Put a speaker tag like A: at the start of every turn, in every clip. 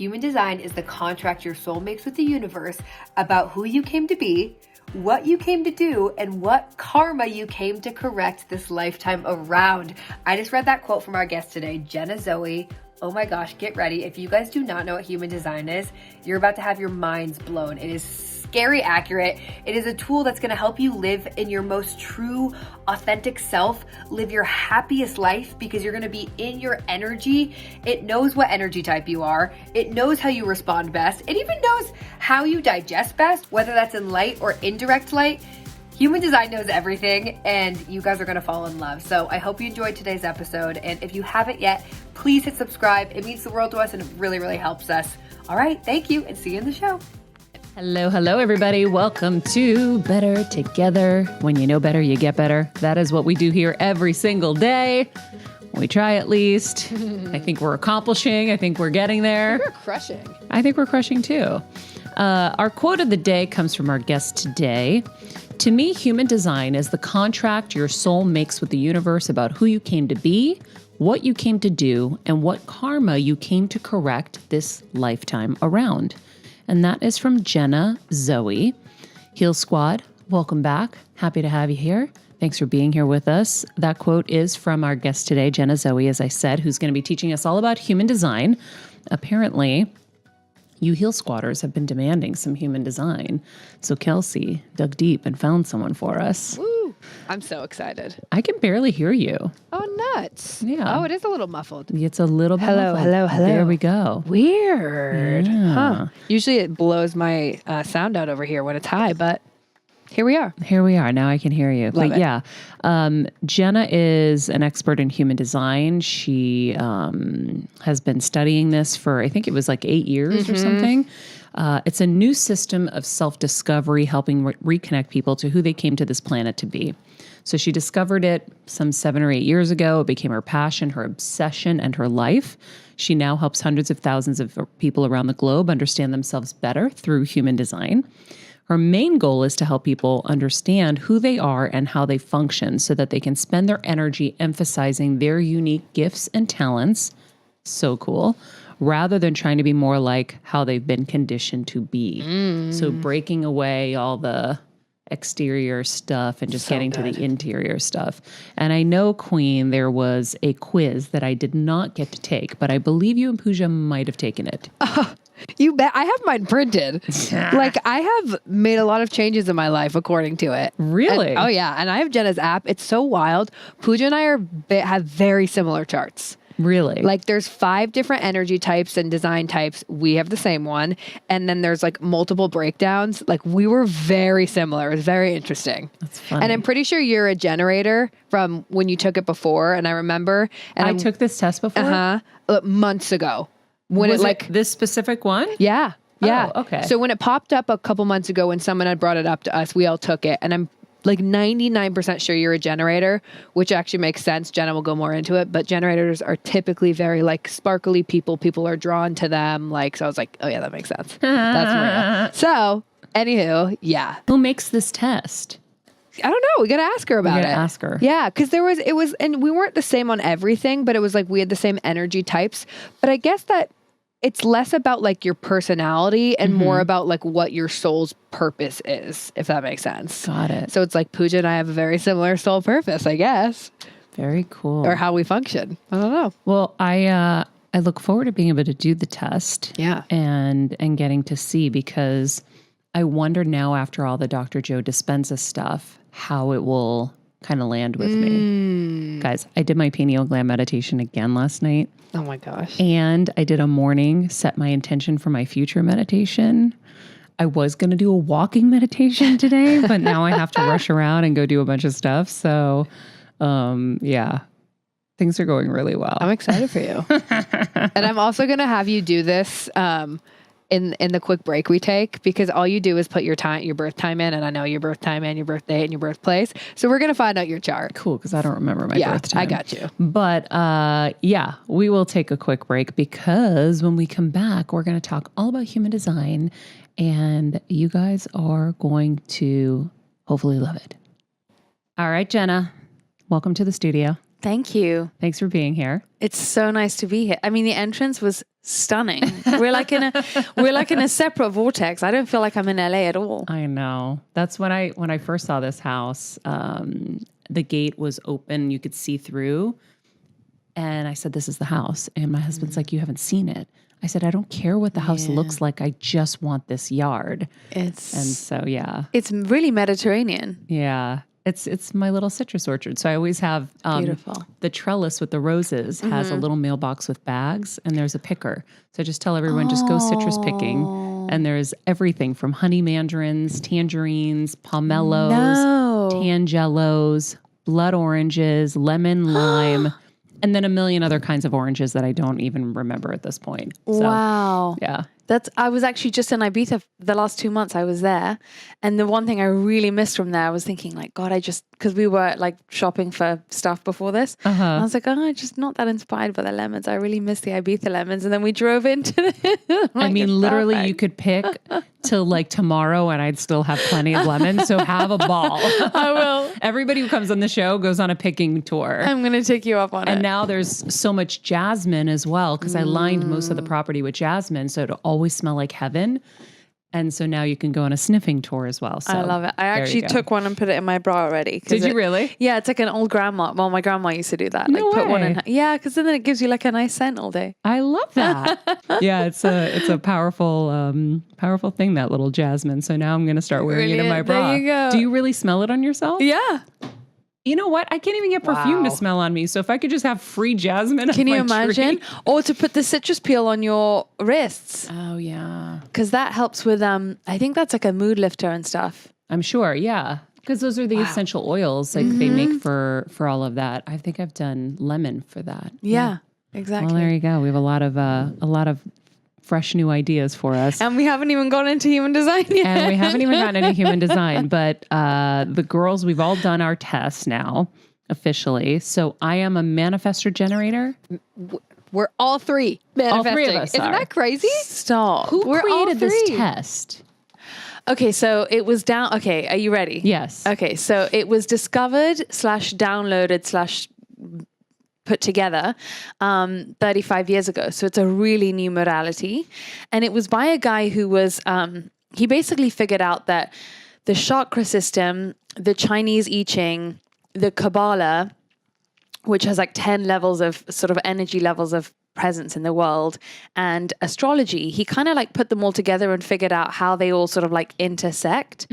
A: Human design is the contract your soul makes with the universe about who you came to be, what you came to do, and what karma you came to correct this lifetime around. I just read that quote from our guest today, Jenna Zoe. Oh my gosh, get ready. If you guys do not know what human design is, you're about to have your minds blown. It is scary accurate. It is a tool that's going to help you live in your most true, authentic self, live your happiest life because you're going to be in your energy. It knows what energy type you are. It knows how you respond best. It even knows how you digest best, whether that's in light or indirect light. Human design knows everything, and you guys are going to fall in love. So I hope you enjoyed today's episode. And if you haven't yet, please hit subscribe. It means the world to us and it really, really helps us. All right. Thank you, and see you in the show.
B: Hello, everybody. Welcome to Better Together. When you know better, you get better. That is what we do here every single day. We try at least. I think we're accomplishing. I think we're getting there.
C: We're crushing.
B: I think we're crushing too. Our quote of the day comes from our guest today. To me, human design is the contract your soul makes with the universe about who you came to be, what you came to do, and what karma you came to correct this lifetime around. And that is from Jenna Zoe. Heal Squad, welcome back. Happy to have you here. Thanks for being here with us. That quote is from our guest today, Jenna Zoe, as I said, who's going to be teaching us all about human design. Apparently, you Heal Squatters have been demanding some human design. So Kelsey dug deep and found someone for us.
C: Woo! I'm so excited.
B: I can barely hear you.
C: Oh, nuts.
B: Yeah.
C: Oh, it is a little muffled.
B: It's a little bit
C: Hello.
B: There we go.
C: Weird.
B: Yeah.
C: Huh. Usually it blows my sound out over here when it's high, but here we are.
B: Here we are. Now I can hear you.
C: Love it.
B: Yeah, Jenna is an expert in human design. She has been studying this for, I think it was like 8 years or something. It's a new system of self-discovery, helping reconnect people to who they came to this planet to be. So she discovered it some 7 or 8 years ago. It became her passion, her obsession, and her life. She now helps hundreds of thousands of people around the globe understand themselves better through human design. Her main goal is to help people understand who they are and how they function so that they can spend their energy emphasizing their unique gifts and talents. So cool. Rather than trying to be more like how they've been conditioned to be. So breaking away all the exterior stuff and just getting to the interior stuff. And I know, Queen, there was a quiz that I did not get to take, but I believe you and Pooja might have taken it.
C: You bet. I have mine printed. Like, I have made a lot of changes in my life according to it.
B: Really?
C: Oh, yeah. And I have Jenna's app. It's so wild. Pooja and I have very similar charts.
B: Really?
C: Like, there's 5 different energy types and design types. We have the same one. And then there's like multiple breakdowns. Like, we were very similar. It was very interesting.
B: That's funny.
C: And I'm pretty sure you're a generator from when you took it before. And I remember. And
B: I took this test before?
C: Months ago. When
B: Was
C: it like
B: it this specific one?
C: Yeah. Yeah.
B: Oh, okay.
C: So when it popped up a couple months ago, when someone had brought it up to us, we all took it. And I'm like 99% sure you're a generator, which actually makes sense. Jenna will go more into it, but generators are typically very like sparkly people. People are drawn to them. Like, so I was like, oh yeah, that makes sense. That's real. So anywho, yeah.
B: Who makes this test?
C: I don't know. We got to ask her about it.
B: Ask her.
C: Yeah. Cause it was, and we weren't the same on everything, but it was like, we had the same energy types, but I guess that it's less about like your personality and more about like what your soul's purpose is, if that makes sense.
B: Got it.
C: So it's like Pooja and I have a very similar soul purpose, I guess.
B: Very cool.
C: Or how we function. I don't know.
B: Well, I look forward to being able to do the test.
C: Yeah.
B: And getting to see, because I wonder now, after all the Dr. Joe Dispenza stuff, how it will kind of land with me. Guys, I did my pineal gland meditation again last night.
C: Oh my gosh.
B: And I did a morning set my intention for my future meditation. I was going to do a walking meditation today, but now I have to rush around and go do a bunch of stuff. So, yeah, things are going really well.
C: I'm excited for you. And I'm also going to have you do this in the quick break we take, because all you do is put your birth time in, and I know your birth time and your birth date and your birthplace. So we're going to find out your chart.
B: Cool, because I don't remember my birth time.
C: I got you.
B: But yeah, we will take a quick break, because when we come back, we're going to talk all about human design, and you guys are going to hopefully love it. All right, Jenna, welcome to the studio.
D: Thank you.
B: Thanks for being here.
D: It's so nice to be here. I mean, the entrance was stunning. We're like in a separate vortex. I don't feel like I'm in LA at all.
B: I know. That's when I first saw this house. The gate was open; you could see through. And I said, "This is the house." And my husband's like, "You haven't seen it." I said, "I don't care what the house looks like. I just want this yard." And so, yeah,
D: it's really Mediterranean.
B: Yeah. It's my little citrus orchard. So I always have
D: Beautiful.
B: The trellis with the roses has a little mailbox with bags, and there's a picker. So I just tell everyone, just go citrus picking. And there's everything from honey mandarins, tangerines, pomelos, tangelos, blood oranges, lemon, lime, and then a million other kinds of oranges that I don't even remember at this point. So,
D: wow.
B: Yeah.
D: I was actually just in Ibiza the last 2 months I was there. And the one thing I really missed from there, I was thinking like, God, because we were like shopping for stuff before this. And I was like, I'm just not that inspired by the lemons. I really miss the Ibiza lemons. And then we drove into the,
B: I mean, literally you could pick till like tomorrow and I'd still have plenty of lemons. So have a ball.
D: I will.
B: Everybody who comes on the show goes on a picking tour.
D: I'm going to take you up on it.
B: And now there's so much jasmine as well, because I lined most of the property with jasmine. So it'll always smell like heaven. And so now you can go on a sniffing tour as well. So
D: I love it. I actually took one and put it in my bra already.
B: Did you really?
D: Yeah, it's like an old grandma. Well, my grandma used to do that.
B: No
D: like put one
B: way.
D: in. Yeah, because then it gives you like a nice scent all day.
B: I love that. Yeah, it's a powerful thing, that little jasmine. So now I'm going to start wearing it in my bra.
D: There you go.
B: Do you really smell it on yourself?
D: Yeah.
B: You know what? I can't even get perfume to smell on me. So if I could just have free jasmine,
D: Can you
B: on my
D: imagine?
B: tree.
D: Or to put the citrus peel on your wrists,
B: Oh yeah,
D: because that helps with. I think that's like a mood lifter and stuff.
B: I'm sure. Yeah, because those are the essential oils like they make for all of that. I think I've done lemon for that.
D: Yeah, exactly.
B: Well, there you go. We have a lot of fresh new ideas for us.
D: And we haven't even gone into human design yet.
B: And we haven't even gotten into human design, but the girls, we've all done our tests now officially. So I am a manifestor generator.
D: We're all three manifesting.
B: All three of us
D: Isn't
B: are.
D: that crazy? Stop.
B: Who
D: We're all
B: created this
D: three.
B: test?
D: Okay, so it was down. Okay, are you ready?
B: Yes.
D: Okay, so it was discovered / downloaded / put together 35 years ago. So it's a really new modality. And it was by a guy who was, he basically figured out that the chakra system, the Chinese I Ching, the Kabbalah, which has like 10 levels of sort of energy levels of presence in the world, and astrology, he kind of like put them all together and figured out how they all sort of like intersect.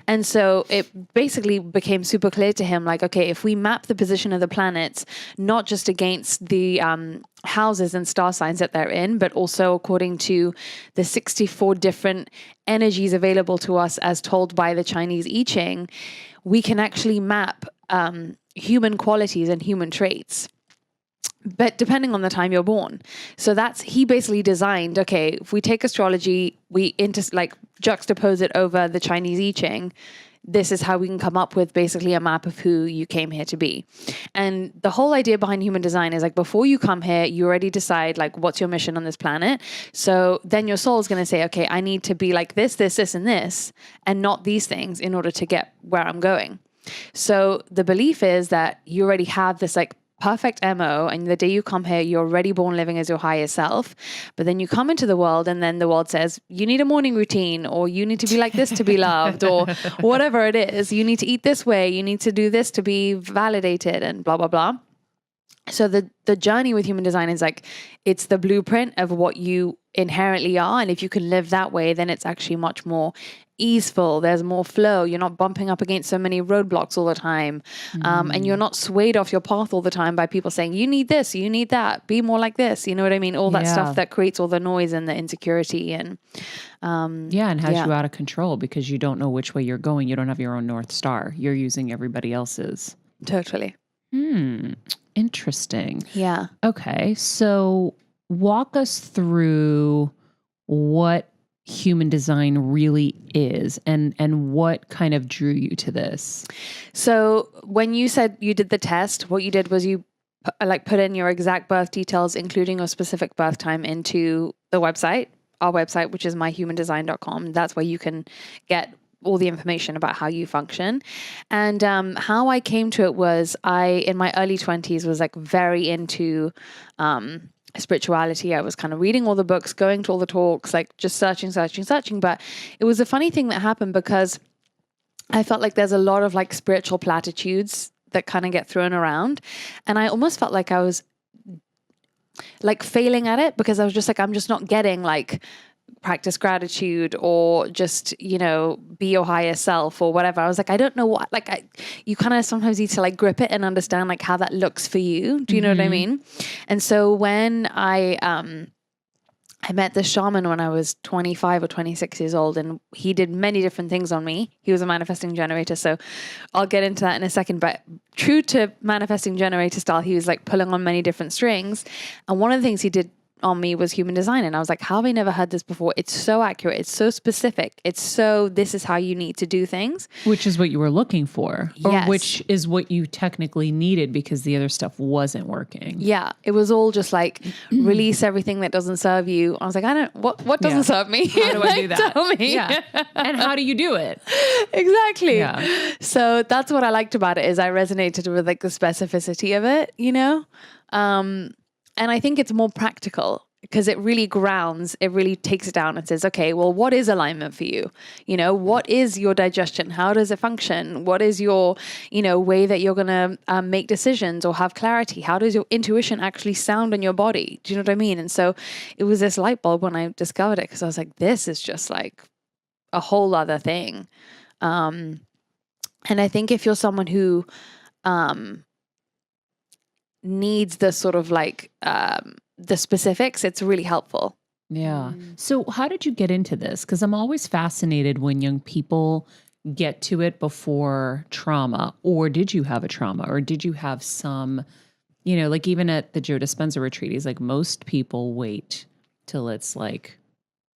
D: And so it basically became super clear to him, like, okay, if we map the position of the planets, not just against the houses and star signs that they're in, but also according to the 64 different energies available to us as told by the Chinese I Ching, we can actually map human qualities and human traits, but depending on the time you're born. So he basically designed, okay, if we take astrology, we juxtapose it over the Chinese I Ching, this is how we can come up with basically a map of who you came here to be. And the whole idea behind human design is like, before you come here, you already decide like, what's your mission on this planet? So then your soul is going to say, okay, I need to be like this, and not these things in order to get where I'm going. So the belief is that you already have this like perfect MO, and the day you come here, you're already born living as your higher self. But then you come into the world, and then the world says, you need a morning routine, or you need to be like this to be loved, or whatever it is. You need to eat this way. You need to do this to be validated, and blah, blah, blah. So the journey with human design is like, it's the blueprint of what you inherently are. And if you can live that way, then it's actually much more easeful. There's more flow. You're not bumping up against so many roadblocks all the time. And you're not swayed off your path all the time by people saying, you need this, you need that, be more like this. You know what I mean? All that stuff that creates all the noise and the insecurity and
B: and has you out of control because you don't know which way you're going. You don't have your own North Star. You're using everybody else's.
D: Totally.
B: Interesting.
D: Yeah.
B: Okay. So walk us through what human design really is and what kind of drew you to this.
D: So when you said you did the test, what you did was you put in your exact birth details, including your specific birth time, into the website, our website, which is myhumandesign.com. That's where you can get all the information about how you function. And how I came to it was in my early 20s was like very into spirituality. I was kind of reading all the books, going to all the talks, like just searching. But it was a funny thing that happened because I felt like there's a lot of like spiritual platitudes that kind of get thrown around. And I almost felt like I was like failing at it because I was just like, I'm just not getting like practice gratitude or just, you know, be your higher self or whatever. I was like, I don't know what, like you kind of sometimes need to like grip it and understand like how that looks for you. Do you know what I mean? And so when I met this shaman when I was 25 or 26 years old, and he did many different things on me. He was a manifesting generator. So I'll get into that in a second, but true to manifesting generator style, he was like pulling on many different strings. And one of the things he did on me was human design. And I was like, how have I never heard this before? It's so accurate. It's so specific. It's so, this is how you need to do things.
B: Which is what you were looking for. Or
D: Yes.
B: which is what you technically needed because the other stuff wasn't working.
D: Yeah. It was all just like release everything that doesn't serve you. I was like, what doesn't serve me?
B: How do I do that?
D: Tell me.
B: Yeah. And how do you do it?
D: Exactly.
B: Yeah.
D: So that's what I liked about it is I resonated with like the specificity of it, you know? And I think it's more practical because it really grounds, it really takes it down and says, okay, well, what is alignment for you? You know, what is your digestion? How does it function? What is your, you know, way that you're going to make decisions or have clarity? How does your intuition actually sound in your body? Do you know what I mean? And so it was this light bulb when I discovered it because I was like, this is just like a whole other thing. And I think if you're someone who, needs the sort of like the specifics, it's really helpful.
B: Yeah. So how did you get into this? Because I'm always fascinated when young people get to it before trauma, or did you have a trauma, or did you have some, you know, like even at the Joe Dispenza retreat, he's like, most people wait till it's like,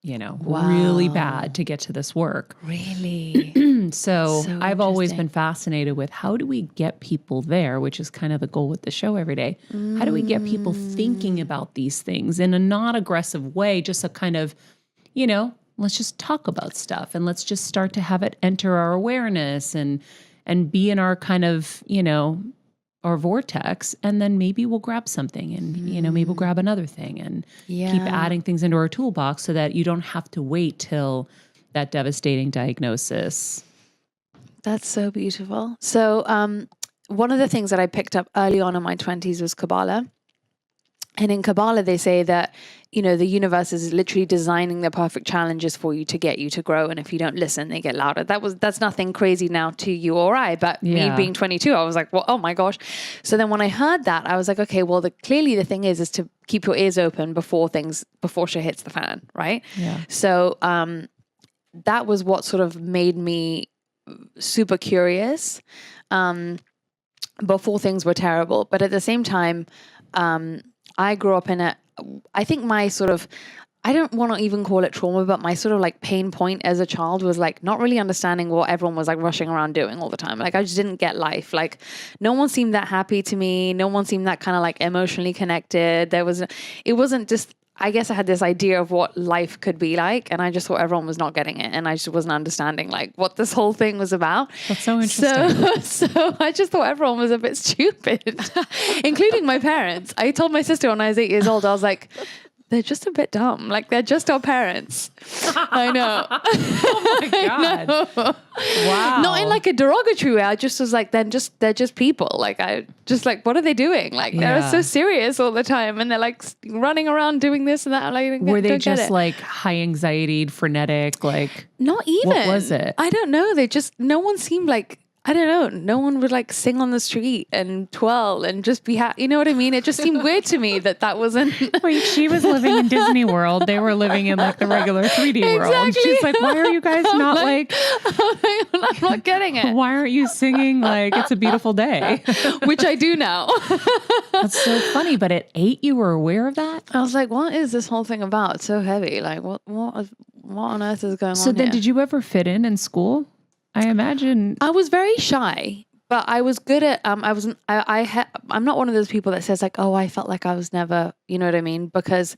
B: you know, really bad to get to this work.
D: Really?
B: So
D: So
B: I've always
D: interesting.
B: been fascinated with how do we get people there, which is kind of the goal with the show every day. How do we get people thinking about these things in a non-aggressive way, just a kind of, you know, let's just talk about stuff and let's just start to have it enter our awareness and be in our kind of, you know, our vortex, and then maybe we'll grab something and, you know, maybe we'll grab another thing and keep adding things into our toolbox so that you don't have to wait till that devastating diagnosis.
D: That's so beautiful. So one of the things that I picked up early on in my 20s was Kabbalah. And in Kabbalah, they say that, you know, the universe is literally designing the perfect challenges for you to get you to grow. And if you don't listen, they get louder. That's nothing crazy now to you or I, but me being 22, I was like, well, oh my gosh. So then when I heard that, I was like, okay, well, clearly the thing is to keep your ears open before shit hits the fan, right?
B: Yeah.
D: So that was what sort of made me super curious before things were terrible. But at the same time, I grew up in I think my sort of, I don't want to even call it trauma, but my sort of like pain point as a child was like not really understanding what everyone was like rushing around doing all the time. Like I just didn't get life. Like no one seemed that happy to me. No one seemed that kind of like emotionally connected. It wasn't just, I guess I had this idea of what life could be like, and I just thought everyone was not getting it, and I just wasn't understanding like what this whole thing was about.
B: That's so interesting.
D: So I just thought everyone was a bit stupid, including my parents. I told my sister when I was 8 years old, I was like, they're just a bit dumb. Like they're just our parents. I know.
B: Oh my God. Wow.
D: Not in like a derogatory way. I just was like, they're just people. Like I just like, what are they doing? Like they're so serious all the time, and they're like running around doing this and that. I'm like,
B: were they
D: don't get
B: just
D: it.
B: like high anxiety, frenetic? Like
D: Not even.
B: what was it?
D: I don't know. No one seemed like, I don't know. No one would like sing on the street and twirl and just be happy. You know what I mean? It just seemed weird to me that wasn't.
B: Wait, she was living in Disney World. They were living in like the regular 3D world.
D: Exactly.
B: She's like, why are you guys not like,
D: I'm not getting it.
B: why aren't you singing like It's a Beautiful Day?
D: Which I do now.
B: That's so funny. But at 8, you were aware of that?
D: I was like, what is this whole thing about? It's so heavy. Like what on earth is going on
B: So then
D: here?
B: did you ever fit in school? I imagine.
D: I was very shy, but I was good at, I'm not one of those people that says like, oh, I felt like I was never, you know what I mean? Because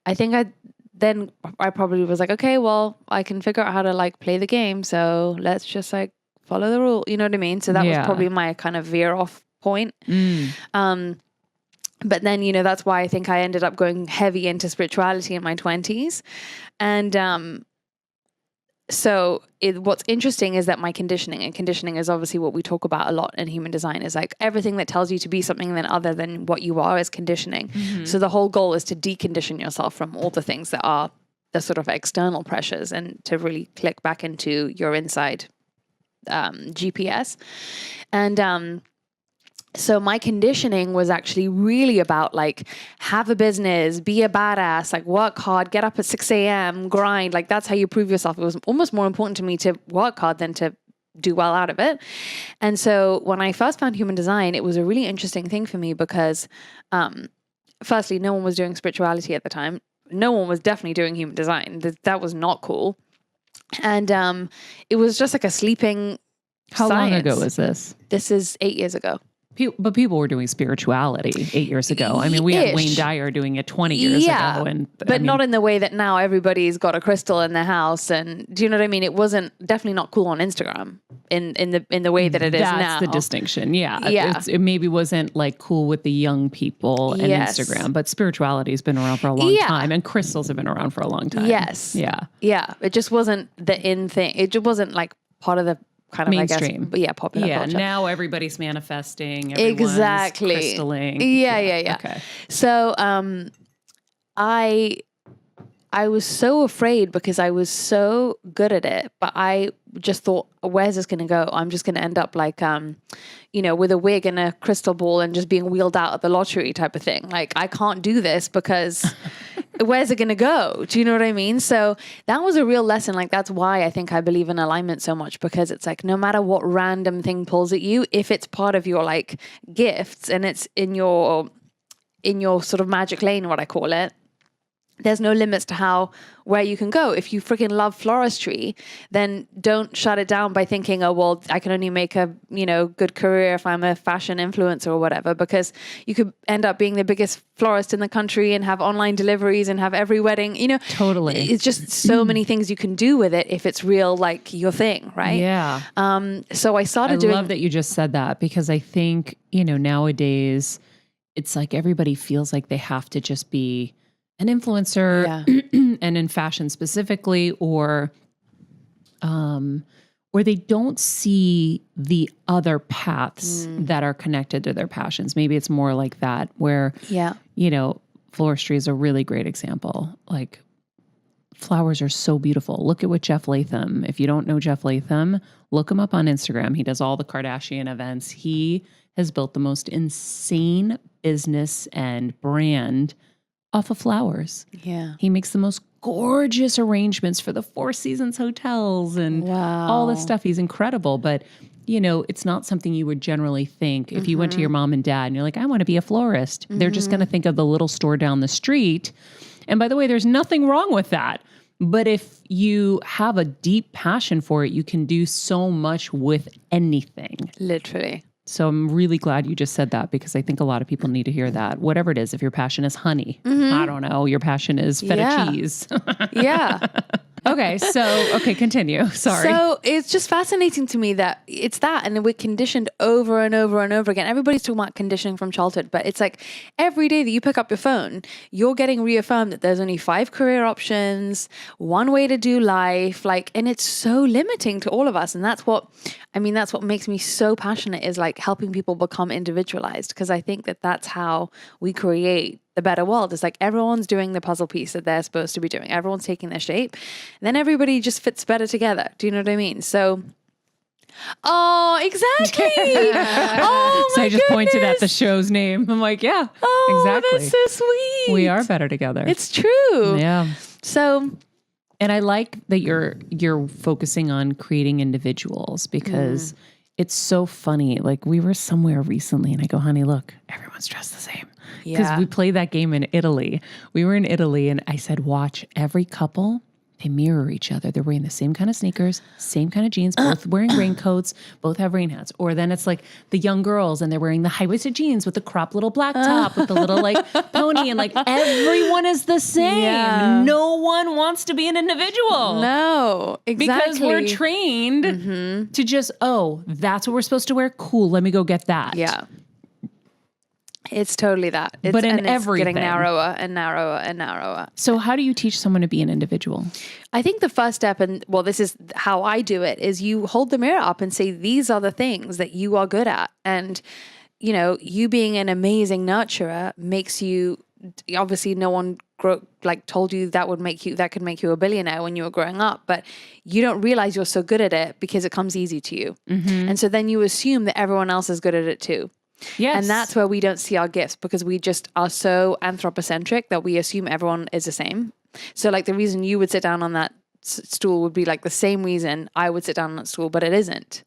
D: I think I probably was like, okay, well, I can figure out how to like play the game. So let's just like follow the rule. You know what I mean? So that was probably my kind of veer off point. But then, that's why I think I ended up going heavy into spirituality in my 20s. And so what's interesting is that my conditioning, and conditioning is obviously what we talk about a lot in human design, is like everything that tells you to be something other than what you are is conditioning. So the whole goal is to decondition yourself from all the things that are the sort of external pressures and to really click back into your inside GPS. And so my conditioning was actually really about like, have a business, be a badass, like work hard, get up at 6 a.m., grind. Like that's how you prove yourself. It was almost more important to me to work hard than to do well out of it. And so when I first found human design, it was a really interesting thing for me because firstly, no one was doing spirituality at the time. No one was definitely doing human design. That was not cool. And it was just like a sleeping
B: How
D: science.
B: long ago was this?
D: This is 8 years ago.
B: But people were doing spirituality 8 years ago. I mean, we had Wayne Dyer doing it 20 years ago.
D: But not in the way that now everybody's got a crystal in their house. And do you know what I mean? It wasn't definitely not cool on Instagram in the way that it is now.
B: That's the distinction. Yeah.
D: Yeah.
B: It maybe wasn't like cool with the young people and Instagram, but spirituality has been around for a long time and crystals have been around for a long time.
D: Yes.
B: Yeah.
D: Yeah. It just wasn't the in thing. It just wasn't like part of the kind of
B: mainstream.
D: I guess, popular culture.
B: Now everybody's manifesting. Everyone's
D: Exactly.
B: crystalling.
D: Yeah.
B: Okay.
D: So I was so afraid because I was so good at it, but I just thought, where's this going to go? I'm just going to end up like, with a wig and a crystal ball and just being wheeled out at the lottery type of thing. Like, I can't do this because where's it going to go? Do you know what I mean? So that was a real lesson. Like, that's why I think I believe in alignment so much, because it's like, no matter what random thing pulls at you, if it's part of your like gifts and it's in your sort of magic lane, what I call it, there's no limits to where you can go. If you freaking love floristry, then don't shut it down by thinking, oh, well, I can only make a, good career if I'm a fashion influencer or whatever, because you could end up being the biggest florist in the country and have online deliveries and have every wedding,
B: Totally.
D: It's just so many things you can do with it if it's real, like your thing. Right.
B: Yeah.
D: So I started
B: I love that you just said that, because I think, nowadays it's like everybody feels like they have to just be an influencer and in fashion specifically, or they don't see the other paths that are connected to their passions. Maybe it's more like that where, floristry is a really great example. Like, flowers are so beautiful. Look at what Jeff Latham, if you don't know Jeff Latham, look him up on Instagram. He does all the Kardashian events. He has built the most insane business and brand off of flowers.
D: Yeah.
B: He makes the most gorgeous arrangements for the Four Seasons hotels and all this stuff. He's incredible. But, it's not something you would generally think. If you went to your mom and dad and you're like, I want to be a florist, they're just going to think of the little store down the street. And by the way, there's nothing wrong with that. But if you have a deep passion for it, you can do so much with anything.
D: Literally.
B: So I'm really glad you just said that, because I think a lot of people need to hear that. Whatever it is, if your passion is honey, I don't know, your passion is feta cheese.
D: Yeah.
B: Okay, continue. Sorry.
D: So it's just fascinating to me that it's that, and we're conditioned over and over and over again. Everybody's talking about conditioning from childhood, but it's like every day that you pick up your phone, you're getting reaffirmed that there's only 5 career options, one way to do life, and it's so limiting to all of us. And that's what makes me so passionate, is like helping people become individualized, because I think that that's how we create the better world. Is like everyone's doing the puzzle piece that they're supposed to be doing. Everyone's taking their shape. And then everybody just fits better together. Do you know what I mean? So, exactly.
B: So I just pointed at the show's name. I'm like, yeah, exactly.
D: That's so sweet.
B: We are better together.
D: It's true.
B: Yeah.
D: So,
B: and I like that you're focusing on creating individuals, because it's so funny. Like, we were somewhere recently and I go, honey, look, everyone's dressed the same. Because we played that game in Italy. We were in Italy and I said, watch, every couple, they mirror each other. They're wearing the same kind of sneakers, same kind of jeans, both wearing raincoats, both have rain hats. Or then it's like the young girls and they're wearing the high-waisted jeans with the cropped little black top with the little pony, and everyone is the same.
D: Yeah.
B: No one wants to be an individual.
D: No, exactly.
B: Because we're trained to just, that's what we're supposed to wear. Cool, let me go get that.
D: Yeah. It's totally that.
B: But in
D: and
B: everything.
D: It's getting narrower and narrower and narrower.
B: So how do you teach someone to be an individual?
D: I think the first step, and well, this is how I do it, is you hold the mirror up and say, these are the things that you are good at. And, you know, you being an amazing nurturer makes you, obviously no one told you that could make you a billionaire when you were growing up, but you don't realize you're so good at it because it comes easy to you. And so then you assume that everyone else is good at it too.
B: Yes.
D: And that's where we don't see our gifts, because we just are so anthropocentric that we assume everyone is the same. So like the reason you would sit down on that stool would be like the same reason I would sit down on that stool, but it isn't.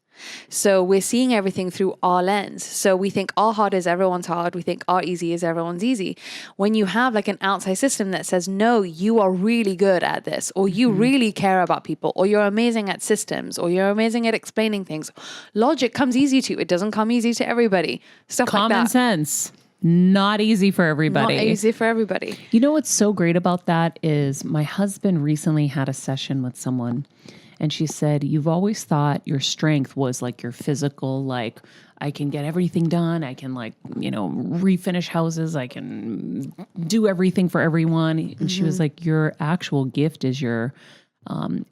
D: So we're seeing everything through our lens. So we think our hard is everyone's hard. We think our easy is everyone's easy. When you have like an outside system that says, no, you are really good at this, or you really care about people, or you're amazing at systems, or you're amazing at explaining things. Logic comes easy to you. It doesn't come easy to everybody. Stuff like that.
B: Common sense. Not easy for everybody.
D: Not easy for everybody.
B: You know what's so great about that is my husband recently had a session with someone, and she said, you've always thought your strength was like your physical, like I can get everything done. I can like, you know, refinish houses. I can do everything for everyone. And she was like, your actual gift is your,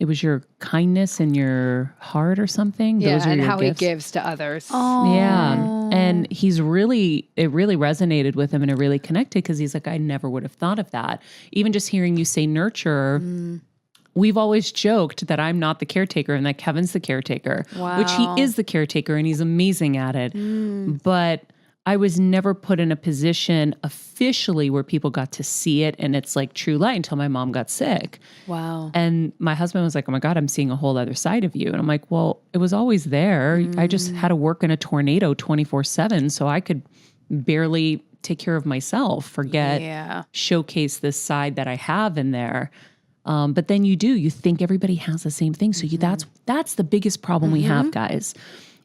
B: it was your kindness and your heart or something.
C: Yeah,
B: Those are
C: and
B: your
C: how
B: gifts.
C: he gives to others.
B: Yeah. And it really resonated with him, and it really connected, because he's like, I never would have thought of that. Even just hearing you say nurture, we've always joked that I'm not the caretaker and that Kevin's the caretaker, which he is the caretaker and he's amazing at it. But I was never put in a position officially where people got to see it and it's like true light until my mom got sick.
D: Wow.
B: And my husband was like, oh my God, I'm seeing a whole other side of you. And I'm like, well, it was always there. I just had to work in a tornado 24/7. So I could barely take care of myself, showcase this side that I have in there. But then you think everybody has the same thing. So that's the biggest problem we have, guys,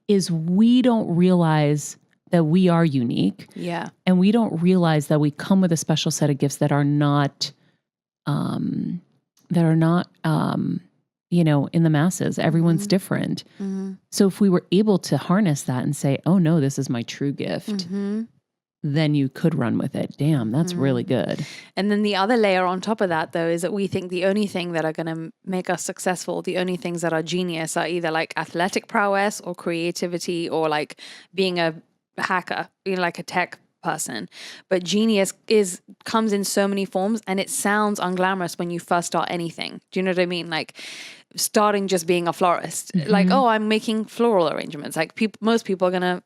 B: is we don't realize that we are unique.
D: Yeah.
B: And we don't realize that we come with a special set of gifts that are not, in the masses. Everyone's different. So if we were able to harness that and say, oh no, this is my true gift, then you could run with it. Damn, that's really good.
D: And then the other layer on top of that, though, is that we think the only thing that are going to make us successful, the only things that are genius, are either like athletic prowess or creativity or like being a hacker, being like a tech person. But genius comes in so many forms, and it sounds unglamorous when you first start anything. Do you know what I mean? Like starting just being a florist, like, oh, I'm making floral arrangements. Like most people are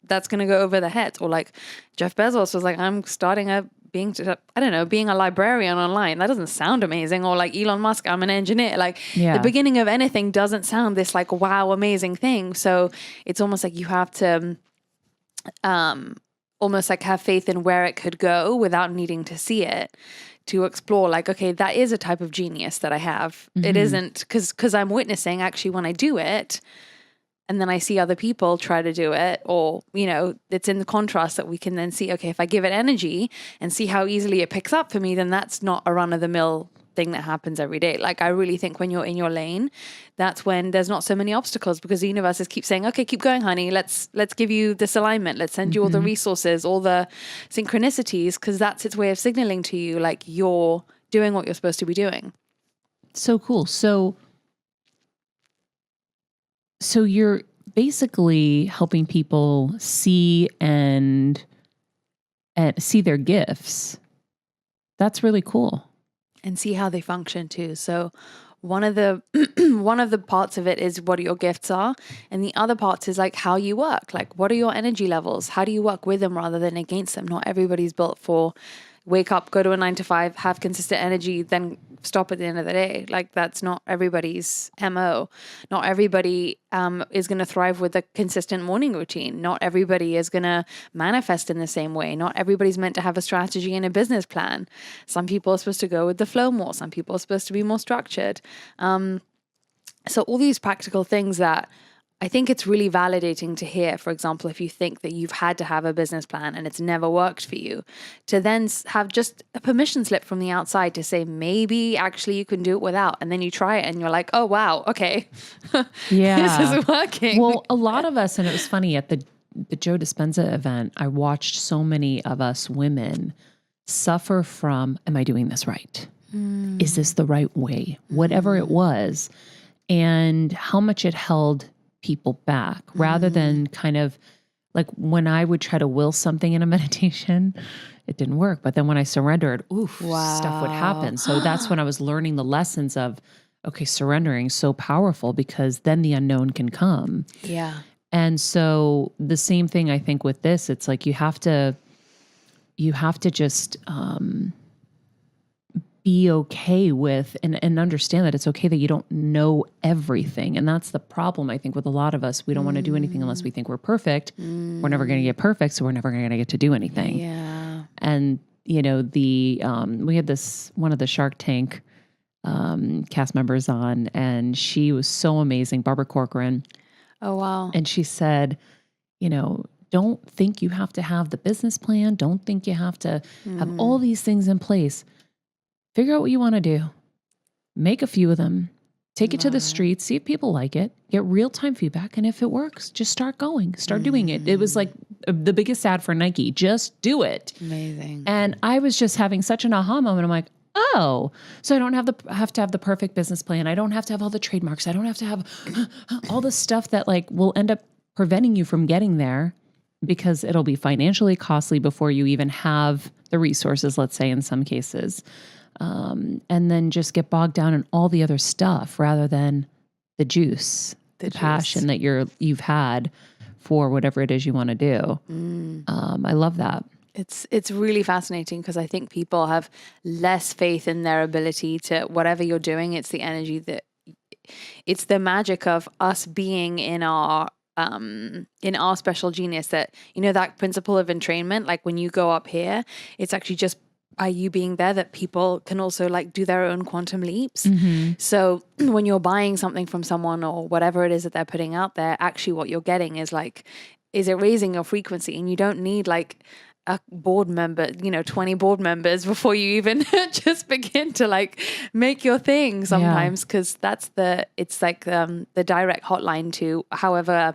D: that's gonna go over their heads. Or like Jeff Bezos was like, I'm starting being a librarian online. That doesn't sound amazing. Or like Elon Musk, I'm an engineer. Like the beginning of anything doesn't sound this like wow, amazing thing. So it's almost like you have to almost like have faith in where it could go without needing to see it, to explore like, okay, that is a type of genius that I have. It isn't because I'm witnessing actually when I do it, and then I see other people try to do it, or, you know, it's in the contrast that we can then see, okay, if I give it energy and see how easily it picks up for me, then that's not a run of the mill thing that happens every day. Like I really think when you're in your lane, that's when there's not so many obstacles, because the universe is keep saying, okay, keep going, honey. Let's give you this alignment. Let's send you all the resources, all the synchronicities, because that's its way of signaling to you like you're doing what you're supposed to be doing.
B: So cool. So you're basically helping people see and see their gifts. That's really cool.
D: And see how they function too. So one of the parts of it is what your gifts are, and the other parts is like how you work. Like what are your energy levels? How do you work with them rather than against them? Not everybody's built for wake up, go to a 9 to 5, have consistent energy, then stop at the end of the day. Like that's not everybody's MO. Not everybody is going to thrive with a consistent morning routine. Not everybody is going to manifest in the same way. Not everybody's meant to have a strategy and a business plan. Some people are supposed to go with the flow more. Some people are supposed to be more structured. So all these practical things that I think it's really validating to hear. For example, if you think that you've had to have a business plan and it's never worked for you, to then have just a permission slip from the outside to say, maybe actually you can do it without. And then you try it and you're like, oh, wow, okay.
B: Yeah.
D: This is working.
B: Well, a lot of us, and it was funny at the Joe Dispenza event, I watched so many of us women suffer from, am I doing this right? Is this the right way? Whatever it was. And how much it held people back rather than kind of like when I would try to will something in a meditation, it didn't work. But then when I surrendered, stuff would happen. So that's when I was learning the lessons of, okay, surrendering is so powerful because then the unknown can come.
D: Yeah.
B: And so the same thing, I think with this, it's like you have to just be okay with and understand that it's okay that you don't know everything. And that's the problem, I think, with a lot of us. We don't want to do anything unless we think we're perfect. We're never going to get perfect, so we're never going to get to do anything.
D: Yeah.
B: And, you know, we had one of the Shark Tank cast members on, and she was so amazing, Barbara Corcoran.
D: Oh, wow.
B: And she said, you know, don't think you have to have the business plan. Don't think you have to have all these things in place. Figure out what you want to do. Make a few of them. Take it to the streets. See if people like it. Get real-time feedback. And if it works, just start going. Start doing it. It was like the biggest ad for Nike. Just do it.
D: Amazing.
B: And I was just having such an aha moment. I'm like, oh, so I don't have to have the perfect business plan. I don't have to have all the trademarks. I don't have to have all the stuff that like will end up preventing you from getting there because it'll be financially costly before you even have the resources, let's say in some cases. And then just get bogged down in all the other stuff rather than the juice, the passion that you've had for whatever it is you want to do. I love that.
D: It's really fascinating because I think people have less faith in their ability to whatever you're doing. It's the energy it's the magic of us being in our special genius that, you know, that principle of entrainment, like when you go up here, it's actually just by you being there that people can also like do their own quantum leaps. So when you're buying something from someone or whatever it is that they're putting out there, actually what you're getting is it raising your frequency, and you don't need like a board member, 20 board members before you even just begin to like make your thing sometimes. Cause it's like the direct hotline to however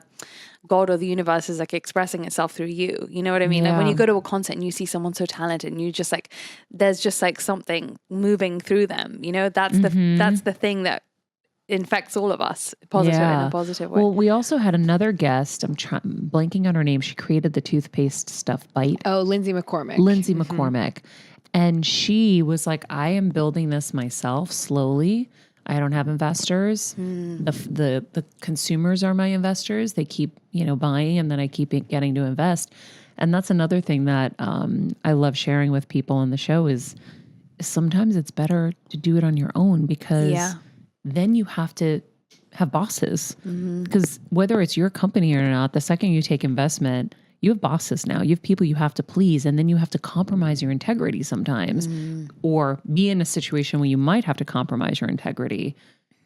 D: God or the universe is like expressing itself through you. You know what I mean? Like when you go to a concert and you see someone so talented and you just like, there's just like something moving through them, that's the thing that infects all of us in a positive way.
B: Well, we also had another guest. I'm blanking on her name. She created the toothpaste stuff, Bite.
C: Oh, Lindsay McCormick.
B: McCormick. And she was like, I am building this myself slowly. I don't have investors. The consumers are my investors. They keep, buying, and then I keep getting to invest. And that's another thing that I love sharing with people on the show is sometimes it's better to do it on your own because then you have to have bosses. Because whether it's your company or not, the second you take investment, you have bosses now. You have people you have to please, and then you have to compromise your integrity sometimes or be in a situation where you might have to compromise your integrity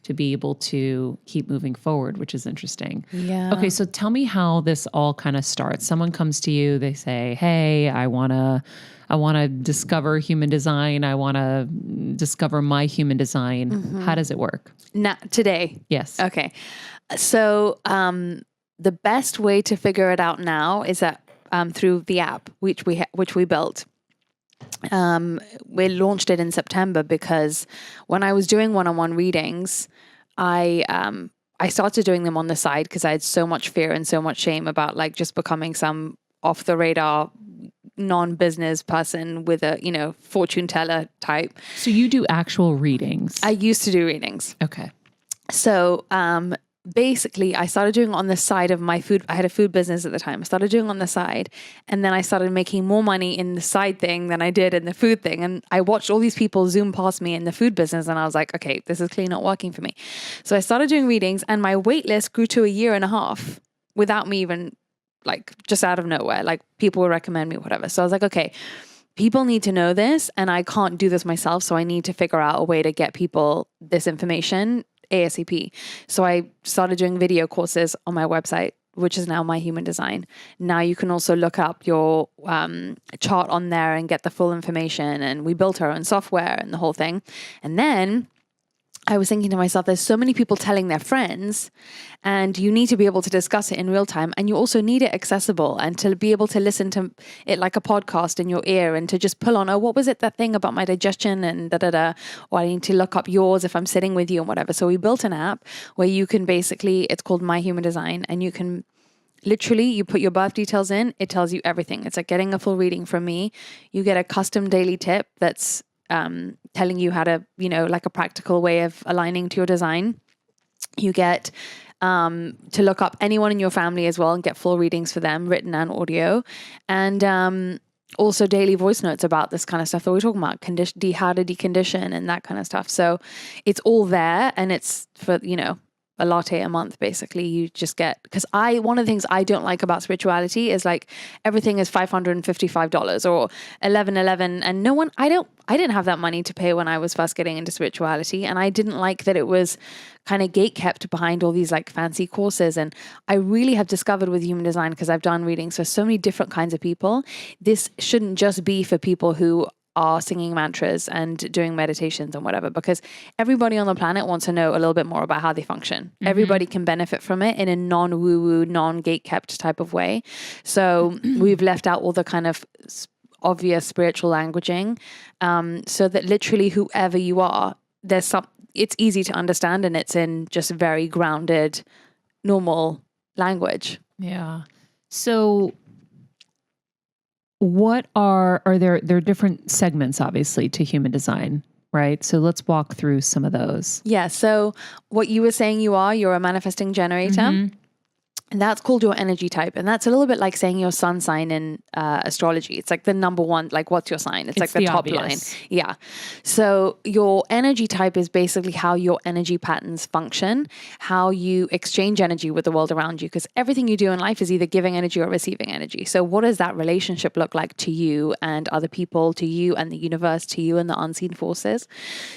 B: to be able to keep moving forward, which is interesting.
D: Yeah.
B: Okay, so tell me how this all kind of starts. Someone comes to you, they say, hey, I want to discover human design. I want to discover my human design. How does it work?
D: Today?
B: Yes.
D: Okay. So the best way to figure it out now is that through the app, which we built. We launched it in September because when I was doing one-on-one readings, I started doing them on the side because I had so much fear and so much shame about like just becoming some off the radar non-business person with a, fortune teller type.
B: So you do actual readings?
D: I used to do readings.
B: Okay.
D: So, basically I started doing on the side of my food. I had a food business at the time. I started doing on the side, and then I started making more money in the side thing than I did in the food thing. And I watched all these people zoom past me in the food business, and I was like, okay, this is clearly not working for me. So I started doing readings, and my wait list grew to 1.5 years without me even like just out of nowhere. Like people would recommend me, whatever. So I was like, okay, people need to know this, and I can't do this myself. So I need to figure out a way to get people this information ASAP. So I started doing video courses on my website, which is now My Human Design. Now you can also look up your chart on there and get the full information. And we built our own software and the whole thing. And then I was thinking to myself, there's so many people telling their friends, and you need to be able to discuss it in real time. And you also need it accessible and to be able to listen to it like a podcast in your ear and to just pull on, oh, what was it, that thing about my digestion and or I need to look up yours if I'm sitting with you and whatever. So we built an app where you can basically, it's called My Human Design, and you can literally, you put your birth details in, it tells you everything. It's like getting a full reading from me. You get a custom daily tip that's telling you how to, like a practical way of aligning to your design. You get to look up anyone in your family as well and get full readings for them, written and audio. And also daily voice notes about this kind of stuff that we're talking about, how to decondition and that kind of stuff. So it's all there, and it's for, a latte a month, basically. You just get, because one of the things I don't like about spirituality is like everything is $555 or $11.11, and I didn't have that money to pay when I was first getting into spirituality, and I didn't like that it was kind of gate-kept behind all these like fancy courses. And I really have discovered with human design, because I've done readings for so many different kinds of people, this shouldn't just be for people who are singing mantras and doing meditations and whatever, because everybody on the planet wants to know a little bit more about how they function. Mm-hmm. Everybody can benefit from it in a non-woo-woo, non-gate-kept type of way. So we've left out all the kind of obvious spiritual languaging, so that literally whoever you are, it's easy to understand, and it's in just very grounded, normal language.
B: Yeah. So what are there different segments, obviously, to human design, right? So let's walk through some of those.
D: Yeah. So what you were saying, you're a manifesting generator. Mm-hmm. And that's called your energy type. And that's a little bit like saying your sun sign in astrology. It's like the number one, like what's your sign? It's like the top obvious line. Yeah. So your energy type is basically how your energy patterns function, how you exchange energy with the world around you. Because everything you do in life is either giving energy or receiving energy. So what does that relationship look like to you and other people, to you and the universe, to you and the unseen forces?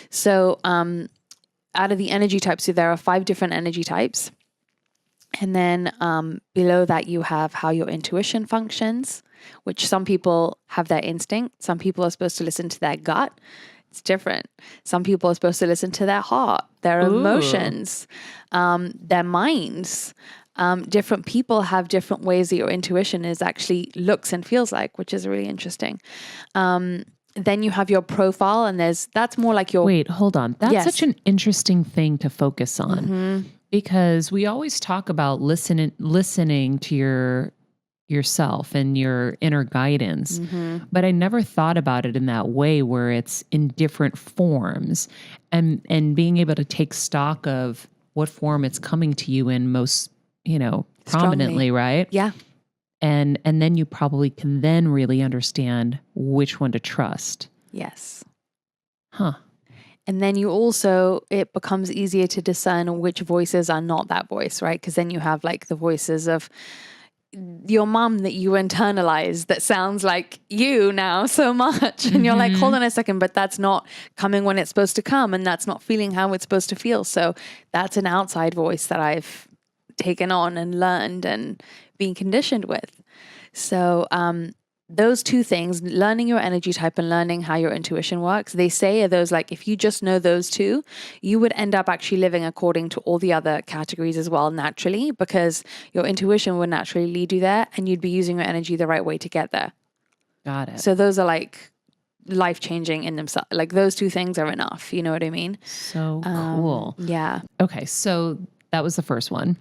D: So out of the energy types, so there are 5 different energy types. And then below that, you have how your intuition functions, which some people have their instinct. Some people are supposed to listen to their gut. It's different. Some people are supposed to listen to their heart, their emotions, their minds. Different people have different ways that your intuition actually looks and feels like, which is really interesting. Then you have your profile, and that's more like your...
B: Wait, hold on. That's such an interesting thing to focus on. Mm-hmm. Because we always talk about listening to yourself and your inner guidance, but I never thought about it in that way, where it's in different forms, and being able to take stock of what form it's coming to you in most, prominently, right?
D: Yeah.
B: And then you probably can then really understand which one to trust.
D: Yes.
B: Huh.
D: And then it becomes easier to discern which voices are not that voice, right? Because then you have like the voices of your mom that you internalize that sounds like you now so much. And you're like, hold on a second, but that's not coming when it's supposed to come, and that's not feeling how it's supposed to feel. So that's an outside voice that I've taken on and learned and been conditioned with. So those 2 things, learning your energy type and learning how your intuition works, they say are those, like, if you just know those 2, you would end up actually living according to all the other categories as well, naturally, because your intuition would naturally lead you there, and you'd be using your energy the right way to get there.
B: Got it.
D: So those are like life-changing in themselves. Like those 2 things are enough. You know what I mean?
B: So cool.
D: Yeah.
B: Okay. So that was the first one.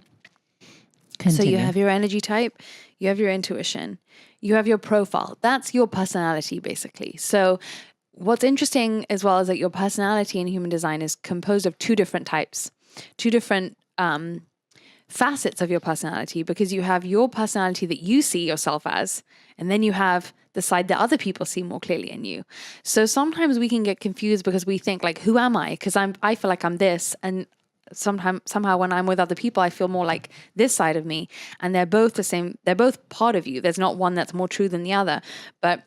B: Continue.
D: So you have your energy type, you have your intuition, you have your profile. That's your personality, basically. So what's interesting as well is that your personality in human design is composed of 2 different types, 2 different facets of your personality, because you have your personality that you see yourself as, and then you have the side that other people see more clearly in you. So sometimes we can get confused because we think like, who am I? Because I feel like I'm this, and somehow when I'm with other people, I feel more like this side of me, and they're both the same. They're both part of you. There's not one that's more true than the other, but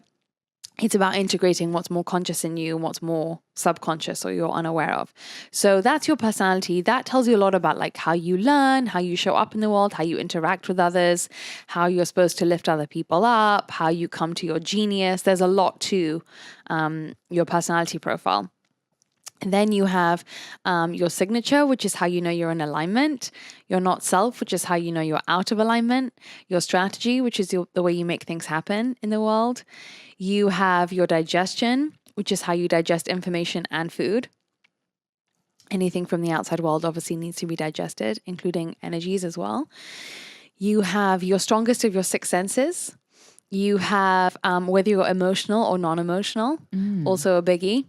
D: it's about integrating what's more conscious in you and what's more subconscious or you're unaware of. So that's your personality. That tells you a lot about like how you learn, how you show up in the world, how you interact with others, how you're supposed to lift other people up, how you come to your genius. There's a lot to your personality profile. And then you have your signature, which is how you know you're in alignment. Your not self, which is how you know you're out of alignment. Your strategy, which is the way you make things happen in the world. You have your digestion, which is how you digest information and food. Anything from the outside world obviously needs to be digested, including energies as well. You have your strongest of your 6 senses. You have whether you're emotional or non-emotional, also a biggie.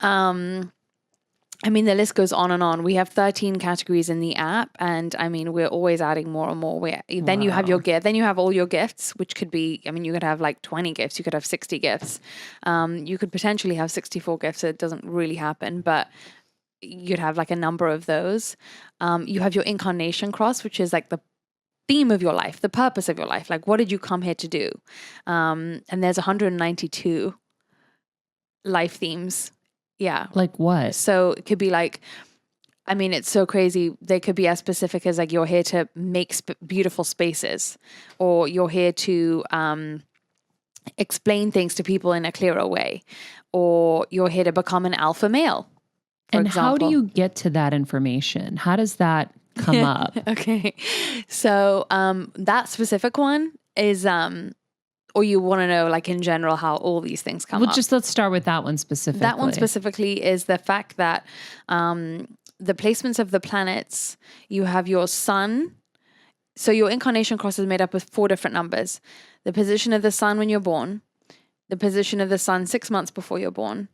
D: I mean, the list goes on and on. We have 13 categories in the app, and I mean, we're always adding more and more. Then you have your gift. Then you have all your gifts, which could be, I mean, you could have like 20 gifts. You could have 60 gifts. You could potentially have 64 gifts. It doesn't really happen, but you'd have like a number of those. You have your incarnation cross, which is like the theme of your life, the purpose of your life. Like, what did you come here to do? And there's 192 life themes. Yeah.
B: Like what?
D: So it could be like, I mean, it's so crazy. They could be as specific as like, you're here to make beautiful spaces, or you're here to explain things to people in a clearer way, or you're here to become an alpha male.
B: And
D: example.
B: How do you get to that information? How does that come up?
D: Okay. So that specific one is, or you want to know like in general how all these things come up?
B: Just let's start with that one specifically.
D: That one specifically is the fact that the placements of the planets, you have your sun. So your incarnation cross is made up of 4 different numbers. The position of the sun when you're born, the position of the sun 6 months before you're born,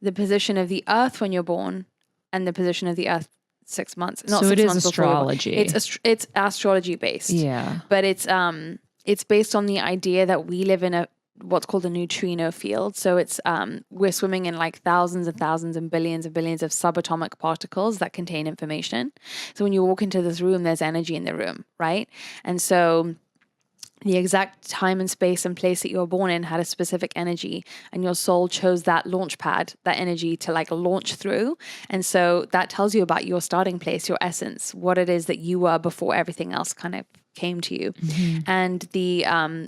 D: the position of the earth when you're born, and the position of the earth 6 months. Not
B: so
D: 6
B: it is
D: months
B: astrology.
D: It's astrology based.
B: Yeah.
D: But it's based on the idea that we live in what's called a neutrino field. So it's we're swimming in like thousands and thousands and billions of subatomic particles that contain information. So when you walk into this room, there's energy in the room, right? And so the exact time and space and place that you were born in had a specific energy, and your soul chose that launch pad, that energy to like launch through. And so that tells you about your starting place, your essence, what it is that you were before everything else kind of came to you. And the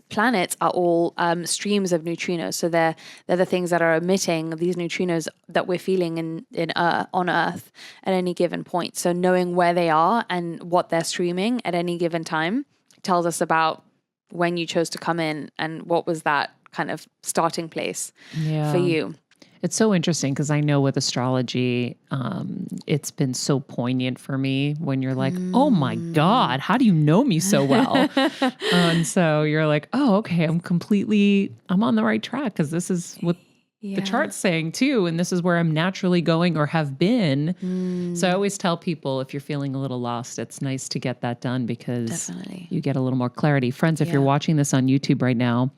D: planets are all streams of neutrinos. So they're the things that are emitting these neutrinos that we're feeling on Earth at any given point. So knowing where they are and what they're streaming at any given time tells us about when you chose to come in and what was that kind of starting place for you.
B: It's so interesting because I know with astrology, it's been so poignant for me when you're like, oh my God, how do you know me so well? And so you're like, oh, okay, I'm on the right track because this is what the chart's saying too. And this is where I'm naturally going or have been. So I always tell people, if you're feeling a little lost, it's nice to get that done because you get a little more clarity. Friends, if you're watching this on YouTube right now,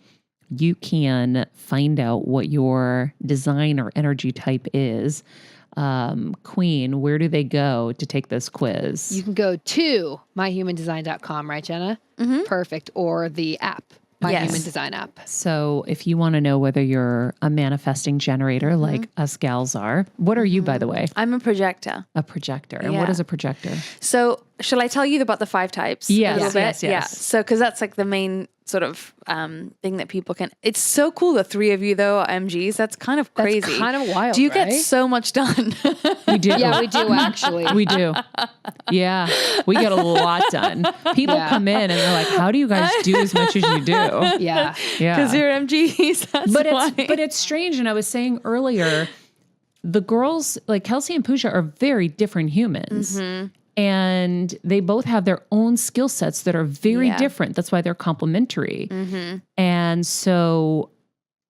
B: you can find out what your design or energy type is. Queen, where do they go to take this quiz?
C: You can go to myhumandesign.com, right, Jenna? Perfect. Or the app. My Human Design app.
B: So if you want to know whether you're a manifesting generator like us gals are, what are you, by the way?
D: I'm a projector.
B: A projector. And what is a projector?
D: So shall I tell you about the 5 types?
B: Yes.
D: Yeah. So, because that's like the main sort of thing that people can. It's so cool. The 3 of you though are MGs. That's kind of crazy.
C: That's kind of wild.
D: Do you get so much done?
B: We do.
C: Yeah, we do actually.
B: We do. Yeah. We get a lot done. People come in and they're like, how do you guys do as much as you do?
C: Yeah.
D: Because you're MGs. That's why.
B: But it's strange. And I was saying earlier, the girls like Kelsey and Pooja are very different humans. And they both have their own skill sets that are very different. That's why they're complementary. And so,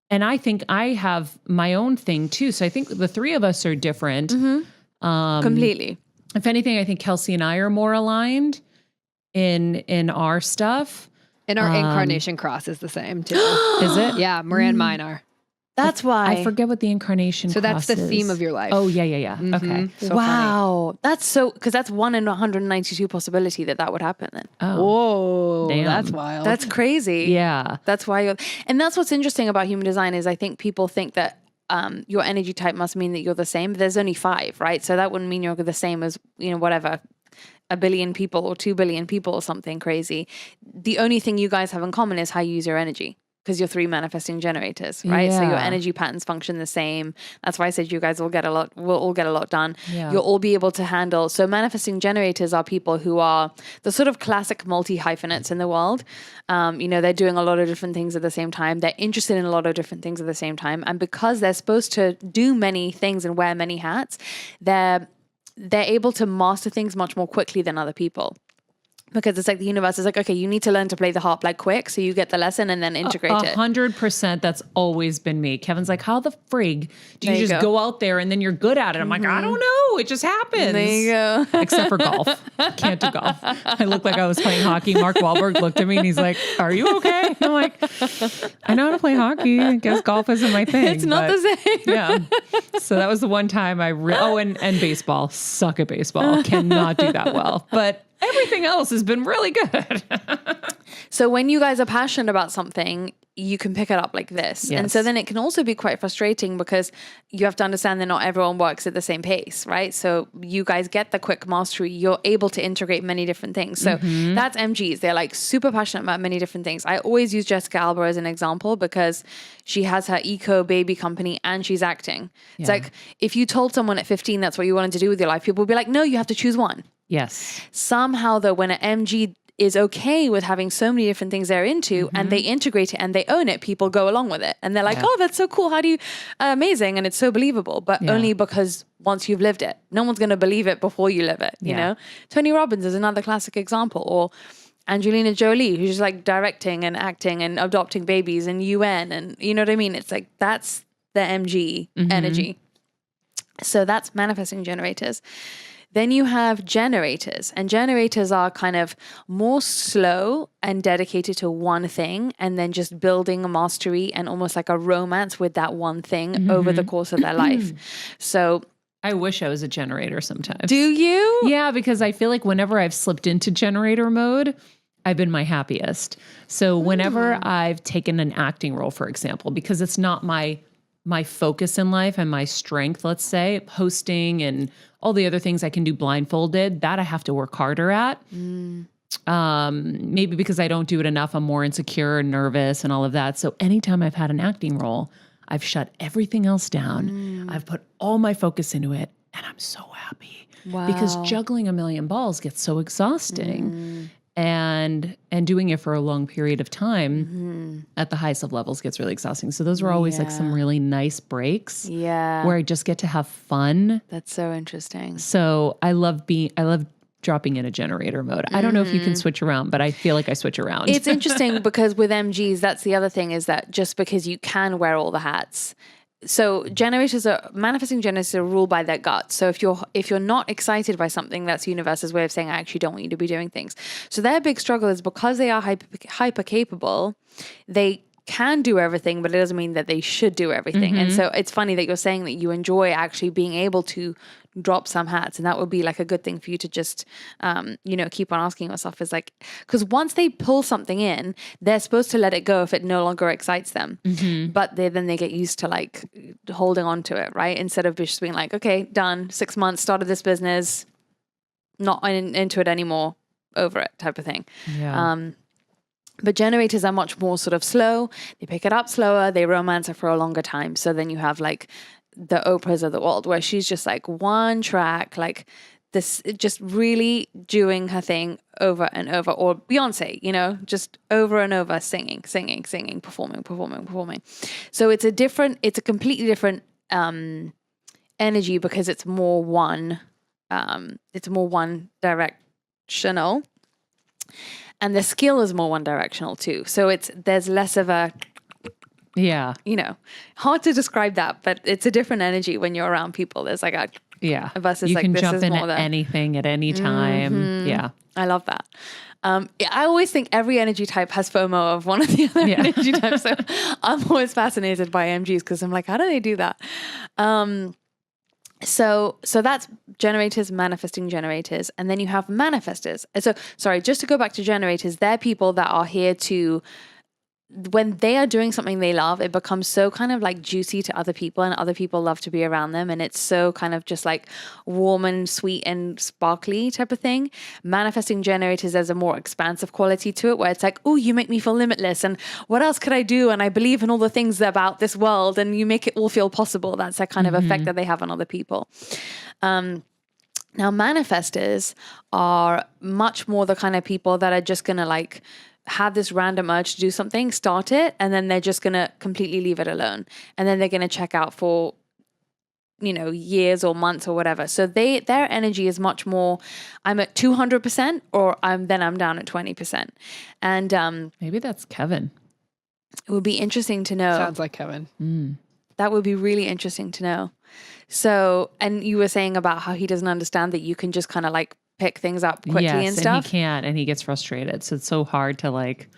B: and I think I have my own thing too. So I think the 3 of us are different.
D: Completely.
B: If anything, I think Kelsey and I are more aligned in our stuff.
C: And our incarnation cross is the same too.
B: Is it?
C: Yeah, Maria and mine are.
D: That's why.
B: I forget what the incarnation
C: So that's
B: cross
C: the
B: is.
C: theme of your life.
B: Oh, yeah. Okay.
C: So
D: wow. That's so, because that's 1 in 192 possibility that would happen then.
C: funny. Whoa,
B: Damn.
C: that's wild.
D: That's crazy.
B: Yeah.
D: That's why and that's what's interesting about human design is I think people think that your energy type must mean that you're the same, but there's only 5, right? So that wouldn't mean you're the same as, whatever, 1 billion people or 2 billion people or something crazy. The only thing you guys have in common is how you use your energy. because you're 3 manifesting generators, right? So your
B: Yeah.
D: energy patterns function the same. That's why I said you guys will all get a lot done.
B: Yeah.
D: You'll all be able to handle. So manifesting generators are people who are the sort of classic multi-hyphenates in the world. They're doing a lot of different things at the same time. They're interested in a lot of different things at the same time. And because they're supposed to do many things and wear many hats, they're able to master things much more quickly than other people. Because it's like the universe is like, okay, you need to learn to play the harp like quick, so you get the lesson and then integrate it.
B: 100%. That's always been me. Kevin's like, how the frig do you
D: There you
B: just go out there and then you're good at it? I'm like, I don't know. It just happens.
D: There you go.
B: Except for golf. Can't do golf. I looked like I was playing hockey. Mark Wahlberg looked at me and he's like, are you okay? I'm like, I know how to play hockey. I guess golf isn't my thing.
D: It's not the same.
B: Yeah. So that was the one time and baseball. Suck at baseball. Cannot do that well. But everything else has been really good.
D: So when you guys are passionate about something, you can pick it up like this.
B: Yes.
D: And so then it can also be quite frustrating because you have to understand that not everyone works at the same pace, right? So you guys get the quick mastery. You're able to integrate many different things. So that's MGs. They're like super passionate about many different things. I always use Jessica Alba as an example because she has her eco baby company and she's acting. It's like if you told someone at 15 that's what you wanted to do with your life, people would be like, no, you have to choose one.
B: Yes.
D: Somehow though, when an MG is okay with having so many different things they're into and they integrate it and they own it, people go along with it. And they're like, oh, that's so cool. How do you, amazing. And it's so believable, but only because once you've lived it, no one's going to believe it before you live it, you know? Tony Robbins is another classic example, or Angelina Jolie, who's just like directing and acting and adopting babies and UN. And you know what I mean? It's like, that's the MG energy. So that's manifesting generators. Then you have generators, and generators are kind of more slow and dedicated to one thing and then just building a mastery and almost like a romance with that one thing over the course of their life. So
B: I wish I was a generator sometimes.
D: do you?
B: Yeah, because I feel like whenever I've slipped into generator mode, I've been my happiest. So whenever I've taken an acting role, for example, because it's not my focus in life and my strength, let's say, hosting and all the other things I can do blindfolded, that I have to work harder at. Maybe because I don't do it enough, I'm more insecure and nervous and all of that. So anytime I've had an acting role, I've shut everything else down. I've put all my focus into it and I'm so happy.
D: Wow.
B: Because juggling a million balls gets so exhausting. And doing it for a long period of time at the highest of levels gets really exhausting. So those were always like some really nice breaks where I just get to have fun.
D: That's so interesting.
B: So I love dropping in a generator mode. I don't know if you can switch around, but I feel like I switch around.
D: It's interesting because with MGs, that's the other thing, is that just because you can wear all the hats. So manifesting generators are ruled by their gut. So if you're not excited by something, that's the universe's way of saying, I actually don't want you to be doing things. So their big struggle is because they are hyper capable, they can do everything, but it doesn't mean that they should do everything. And so it's funny that you're saying that you enjoy actually being able to drop some hats, and that would be like a good thing for you to just keep on asking yourself, is like, because once they pull something in, they're supposed to let it go if it no longer excites them, but then they get used to like holding on to it, right? Instead of just being like, okay, done, 6 months, started this business, not into it anymore, over it type of thing. But generators are much more sort of slow. They pick it up slower. They romance it for a longer time. So then you have like the Oprahs of the world, where she's just like one track, like this, just really doing her thing over and over. Or Beyonce, just over and over, singing, performing. So it's a completely different energy, because it's more one directional. And the skill is more one directional too. So there's less of a, hard to describe that, but it's a different energy when you're around people. There's like versus
B: you
D: like
B: can
D: this
B: jump
D: is
B: into
D: more
B: anything at any time. Yeah.
D: I love that. I always think every energy type has FOMO of one of the other energy types. So I'm always fascinated by MGs because I'm like, how do they do that? So that's generators, manifesting generators. And then you have manifestors. So, sorry, just to go back to generators, they're people that are here to when they are doing something they love, it becomes so kind of like juicy to other people, and other people love to be around them. And it's so kind of just like warm and sweet and sparkly type of thing. Manifesting generators, there's a more expansive quality to it where it's like, oh, you make me feel limitless. And what else could I do? And I believe in all the things about this world, and you make it all feel possible. That's that kind of effect that they have on other people. Now, manifestors are much more the kind of people that are just going to like have this random urge to do something, start it, and then they're just going to completely leave it alone. And then they're going to check out for, you know, years or months or whatever. So their energy is much more, I'm at 200% or I'm down at 20%. And
B: maybe that's Kevin.
D: It would be interesting to know.
C: Sounds like Kevin.
D: That would be really interesting to know. So, and you were saying about how he doesn't understand that you can just kind of like pick things up quickly and stuff.
B: And he can't, and he gets frustrated. So it's so hard to like,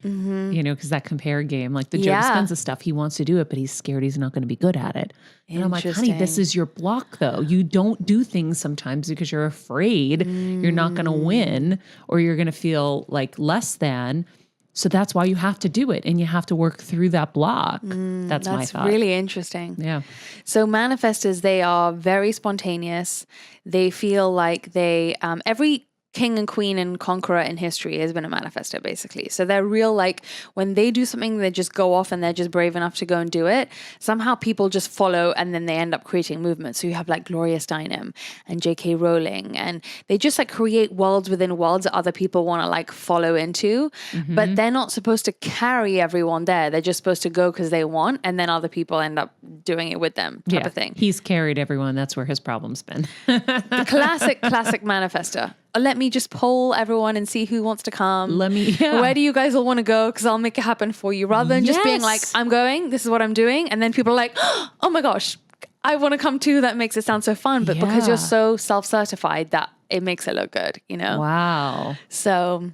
B: you know, because that compare game, like the Joe Dispenza stuff, he wants to do it, but he's scared he's not going to be good at it. And I'm like, honey, this is your block though. You don't do things sometimes because you're afraid you're not going to win or you're going to feel like less than. So that's why you have to do it, and you have to work through that block. That's my thought.
D: That's really interesting.
B: Yeah.
D: So manifestors, they are very spontaneous. They feel like they, every king and queen and conqueror in history has been a manifestor, basically. So they're real, like when they do something, they just go off and they're just brave enough to go and do it. Somehow people just follow, and then they end up creating movements. So you have like Gloria Steinem and J.K. Rowling, and they just like create worlds within worlds that other people want to like follow into, but they're not supposed to carry everyone there. They're just supposed to go because they want, and then other people end up doing it with them type of thing.
B: He's carried everyone. That's where his problem's been.
D: The classic manifestor. Let me just poll everyone and see who wants to come. Where do you guys all want to go? Because I'll make it happen for you. Rather than just being like, I'm going, this is what I'm doing. And then people are like, oh my gosh, I want to come too. That makes it sound so fun. But because you're so self-certified, that it makes it look good, you know?
B: Wow.
D: So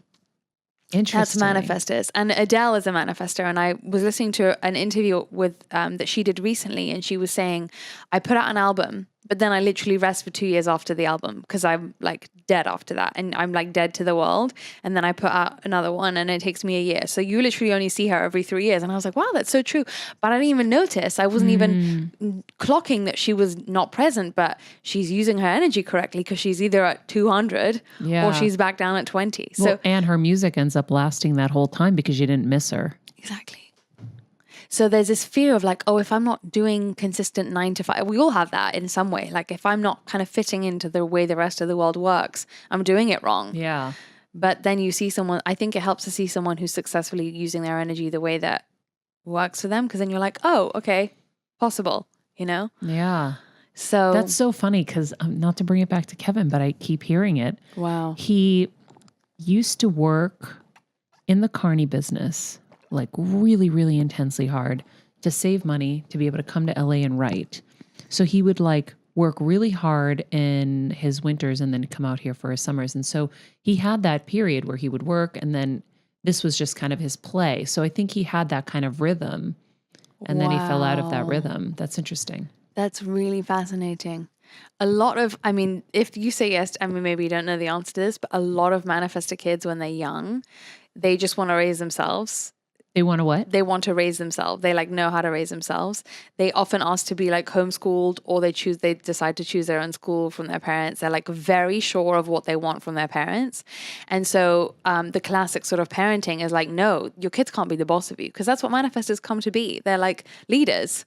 B: interesting.
D: That's manifestors. And Adele is a manifestor. And I was listening to an interview with that she did recently. And she was saying, I put out an album, but then I literally rest for 2 years after the album because I'm like dead after that. And I'm like dead to the world. And then I put out another one and it takes me a year. So you literally only see her every 3 years. And I was like, wow, that's so true. But I didn't even notice. I wasn't even clocking that she was not present, but she's using her energy correctly because she's either at 200 or she's back down at 20.
B: Well, and her music ends up lasting that whole time because you didn't miss her.
D: Exactly. So there's this fear of like, oh, if I'm not doing consistent 9 to 5, we all have that in some way. Like if I'm not kind of fitting into the way the rest of the world works, I'm doing it wrong.
B: Yeah.
D: But then you see someone, I think it helps to see someone who's successfully using their energy the way that works for them. Because then you're like, oh, okay, possible, you know?
B: Yeah.
D: So
B: that's so funny because not to bring it back to Kevin, but I keep hearing it.
D: Wow.
B: He used to work in the carny business, like really, really intensely hard to save money to be able to come to LA and write. So he would like work really hard in his winters and then come out here for his summers. And so he had that period where he would work and then this was just kind of his play. So I think he had that kind of rhythm and then he fell out of that rhythm. That's interesting.
D: That's really fascinating. A lot of, I mean, if you say yes, I mean, maybe you don't know the answer to this, but a lot of manifestor kids when they're young, they just want to raise themselves.
B: They want to what?
D: They want to raise themselves. They like know how to raise themselves. They often ask to be like homeschooled or they decide to choose their own school from their parents. They're like very sure of what they want from their parents. And so the classic sort of parenting is like, no, your kids can't be the boss of you because that's what manifestors come to be. They're like leaders,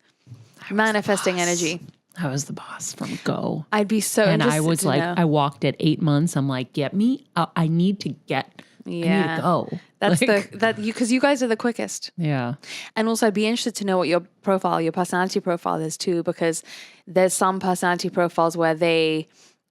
D: manifesting energy.
B: I was the boss from go.
D: I'd be so
B: and
D: interested
B: I was like,
D: know.
B: I walked at 8 months. I'm like, get me. I need to get. I need to go.
D: That's
B: like,
D: because you guys are the quickest.
B: Yeah.
D: And also I'd be interested to know what your personality profile is too, because there's some personality profiles where they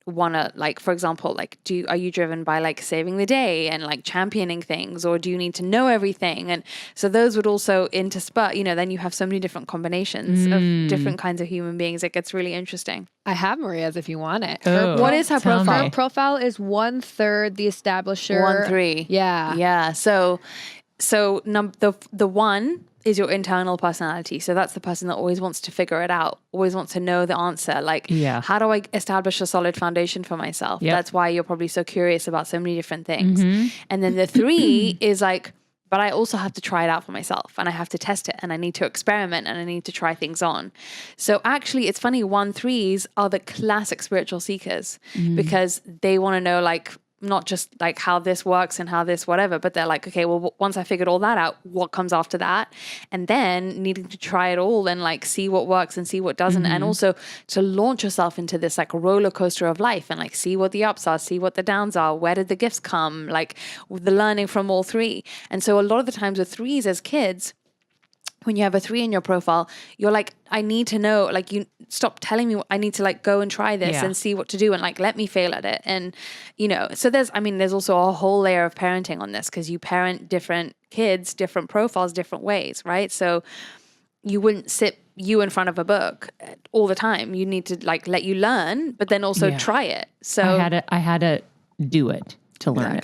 D: want to, like, for example, like, are you driven by like saving the day and like championing things, or do you need to know everything? And so those would also intersperse, you know, then you have so many different combinations of different kinds of human beings. It gets really interesting.
C: I have Maria's if you want it.
D: What is her profile?
C: Her profile is 1/3 the establisher.
D: 1/3.
C: Yeah.
D: Yeah. So the one is your internal personality. So that's the person that always wants to figure it out, always wants to know the answer. Like, how do I establish a solid foundation for myself? That's why you're probably so curious about so many different things. And then the 3 is like but I also have to try it out for myself, and I have to test it, and I need to experiment, and I need to try things on. So actually, it's funny, 1-3s are the classic spiritual seekers because they want to know, like, not just like how this works and how this whatever, but they're like, okay, well, once I figured all that out, what comes after that? And then needing to try it all and like see what works and see what doesn't. And also to launch yourself into this like roller coaster of life and like see what the ups are, see what the downs are, where did the gifts come, like the learning from all three. And so a lot of the times with 3s as kids, when you have a 3 in your profile, you're like, I need to know, like, you stop telling me, I need to like go and try this and see what to do and like, let me fail at it. And, you know, so there's also a whole layer of parenting on this because you parent different kids, different profiles, different ways, right? So you wouldn't sit you in front of a book all the time. You need to like let you learn, but then also try it. So
B: I had to do it to learn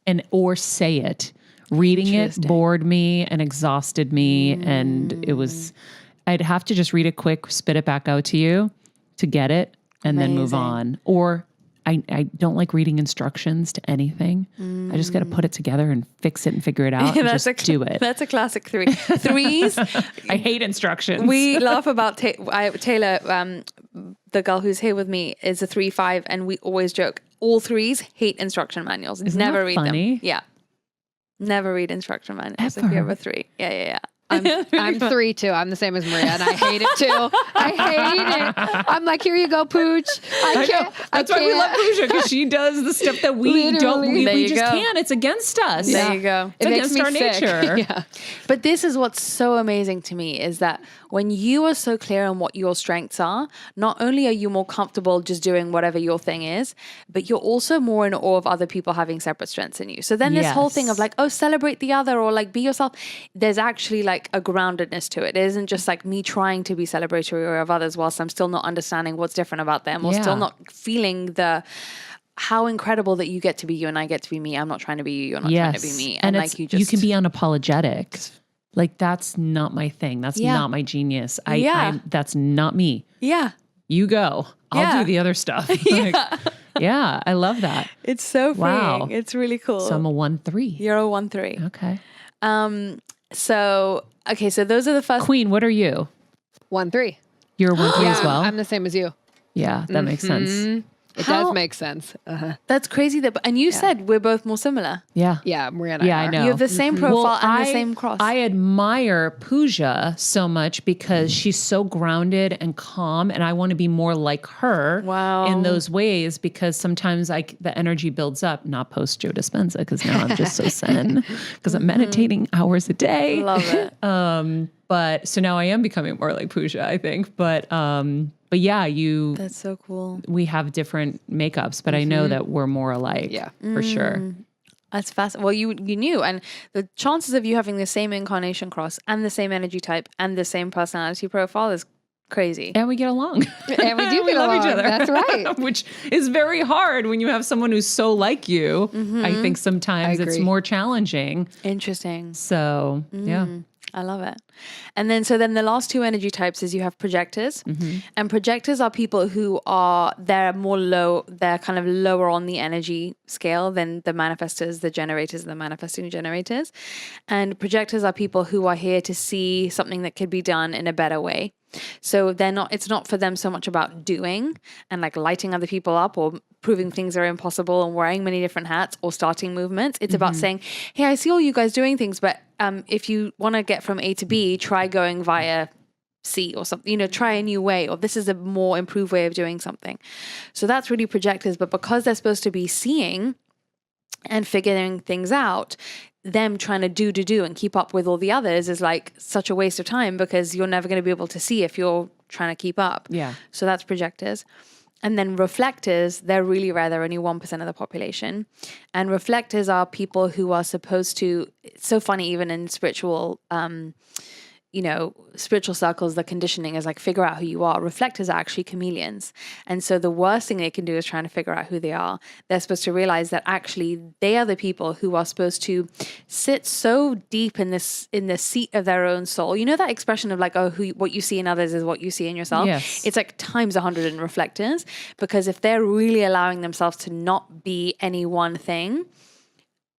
B: it or say it. Reading it bored me and exhausted me. And it was, I'd have to just read it quick, spit it back out to you to get it and then move on. Or I don't like reading instructions to anything. I just got to put it together and fix it and figure it out and just do it.
D: That's a classic 3. 3s.
B: I hate instructions.
D: We laugh about Taylor, the girl who's here with me is a 3-5 and we always joke, all 3s hate instruction manuals.
B: Isn't
D: Never
B: that
D: read
B: funny?
D: them. Yeah. Never read instruction manuals if
B: Ever.
D: you have a 3. Yeah.
C: I'm 3 too. I'm the same as Maria, and I hate it too. I hate it. I'm like, here you go, Pooch. I can't.
B: That's why we love Pooja, because she does the stuff that we don't. We just can't. It's against us.
D: There you go.
B: It's against our nature.
C: Yeah.
D: But this is what's so amazing to me is that when you are so clear on what your strengths are, not only are you more comfortable just doing whatever your thing is, but you're also more in awe of other people having separate strengths than you. So then this whole thing of like, oh, celebrate the other or like be yourself, there's actually like a groundedness to it. It isn't just like me trying to be celebratory of others whilst I'm still not understanding what's different about them or still not feeling how incredible that you get to be you and I get to be me. I'm not trying to be you. You're not trying to be me.
B: And
D: like
B: you can be unapologetic. Like that's not my thing. That's not my genius. That's not me.
D: Yeah.
B: You go. I'll do the other stuff. Like, I love that.
D: It's so freeing.
B: Wow.
D: It's really cool.
B: So I'm a 1-3.
D: You're a 1-3.
B: Okay.
D: So those are the first.
B: Queen, what are you?
C: 1-3.
B: You're a 1-3 as well?
C: I'm the same as you.
B: Yeah, that makes sense.
C: It does make sense.
D: That's crazy. And you said we're both more similar.
B: Yeah.
C: Yeah, Maria and I are.
B: I know.
D: You have the same profile and the same cross.
B: I admire Pooja so much because she's so grounded and calm, and I want to be more like her in those ways because sometimes the energy builds up, not post Joe Dispenza because now I'm just so zen because I'm meditating hours a day.
D: Love it.
B: But so now I am becoming more like Pooja, I think. But yeah,
D: That's so cool.
B: we have different makeups, but I know that we're more alike.
C: Yeah.
B: For sure.
D: That's fascinating. Well, you knew, and the chances of you having the same incarnation cross and the same energy type and the same personality profile is crazy.
B: And we get along.
C: And we do
B: We
C: get
B: love
C: along.
B: each other.
C: That's right.
B: Which is very hard when you have someone who's so like you. I think sometimes
C: I
B: it's
C: agree.
B: more challenging.
D: Interesting.
B: So, yeah.
D: I love it. And then the last 2 energy types is you have projectors. And projectors are people who they're kind of lower on the energy scale than the manifestors, the generators, and the manifesting generators. And projectors are people who are here to see something that could be done in a better way. So it's not for them so much about doing and like lighting other people up or proving things are impossible and wearing many different hats or starting movements. It's about saying, hey, I see all you guys doing things, but if you want to get from A to B, try going via C or something, try a new way, or this is a more improved way of doing something. So that's really projectors. But because they're supposed to be seeing and figuring things out, them trying to do and keep up with all the others is like such a waste of time because you're never going to be able to see if you're trying to keep up.
B: Yeah.
D: So that's projectors. And then reflectors, they're really rare. They're only 1% of the population. And reflectors are people who are supposed to, it's so funny, even in spiritual circles, the conditioning is like figure out who you are. Reflectors are actually chameleons. And so the worst thing they can do is trying to figure out who they are. They're supposed to realize that actually they are the people who are supposed to sit so deep in the seat of their own soul. You know that expression of like, what you see in others is what you see in yourself?
B: Yes.
D: It's like times 100 in reflectors, because if they're really allowing themselves to not be any one thing,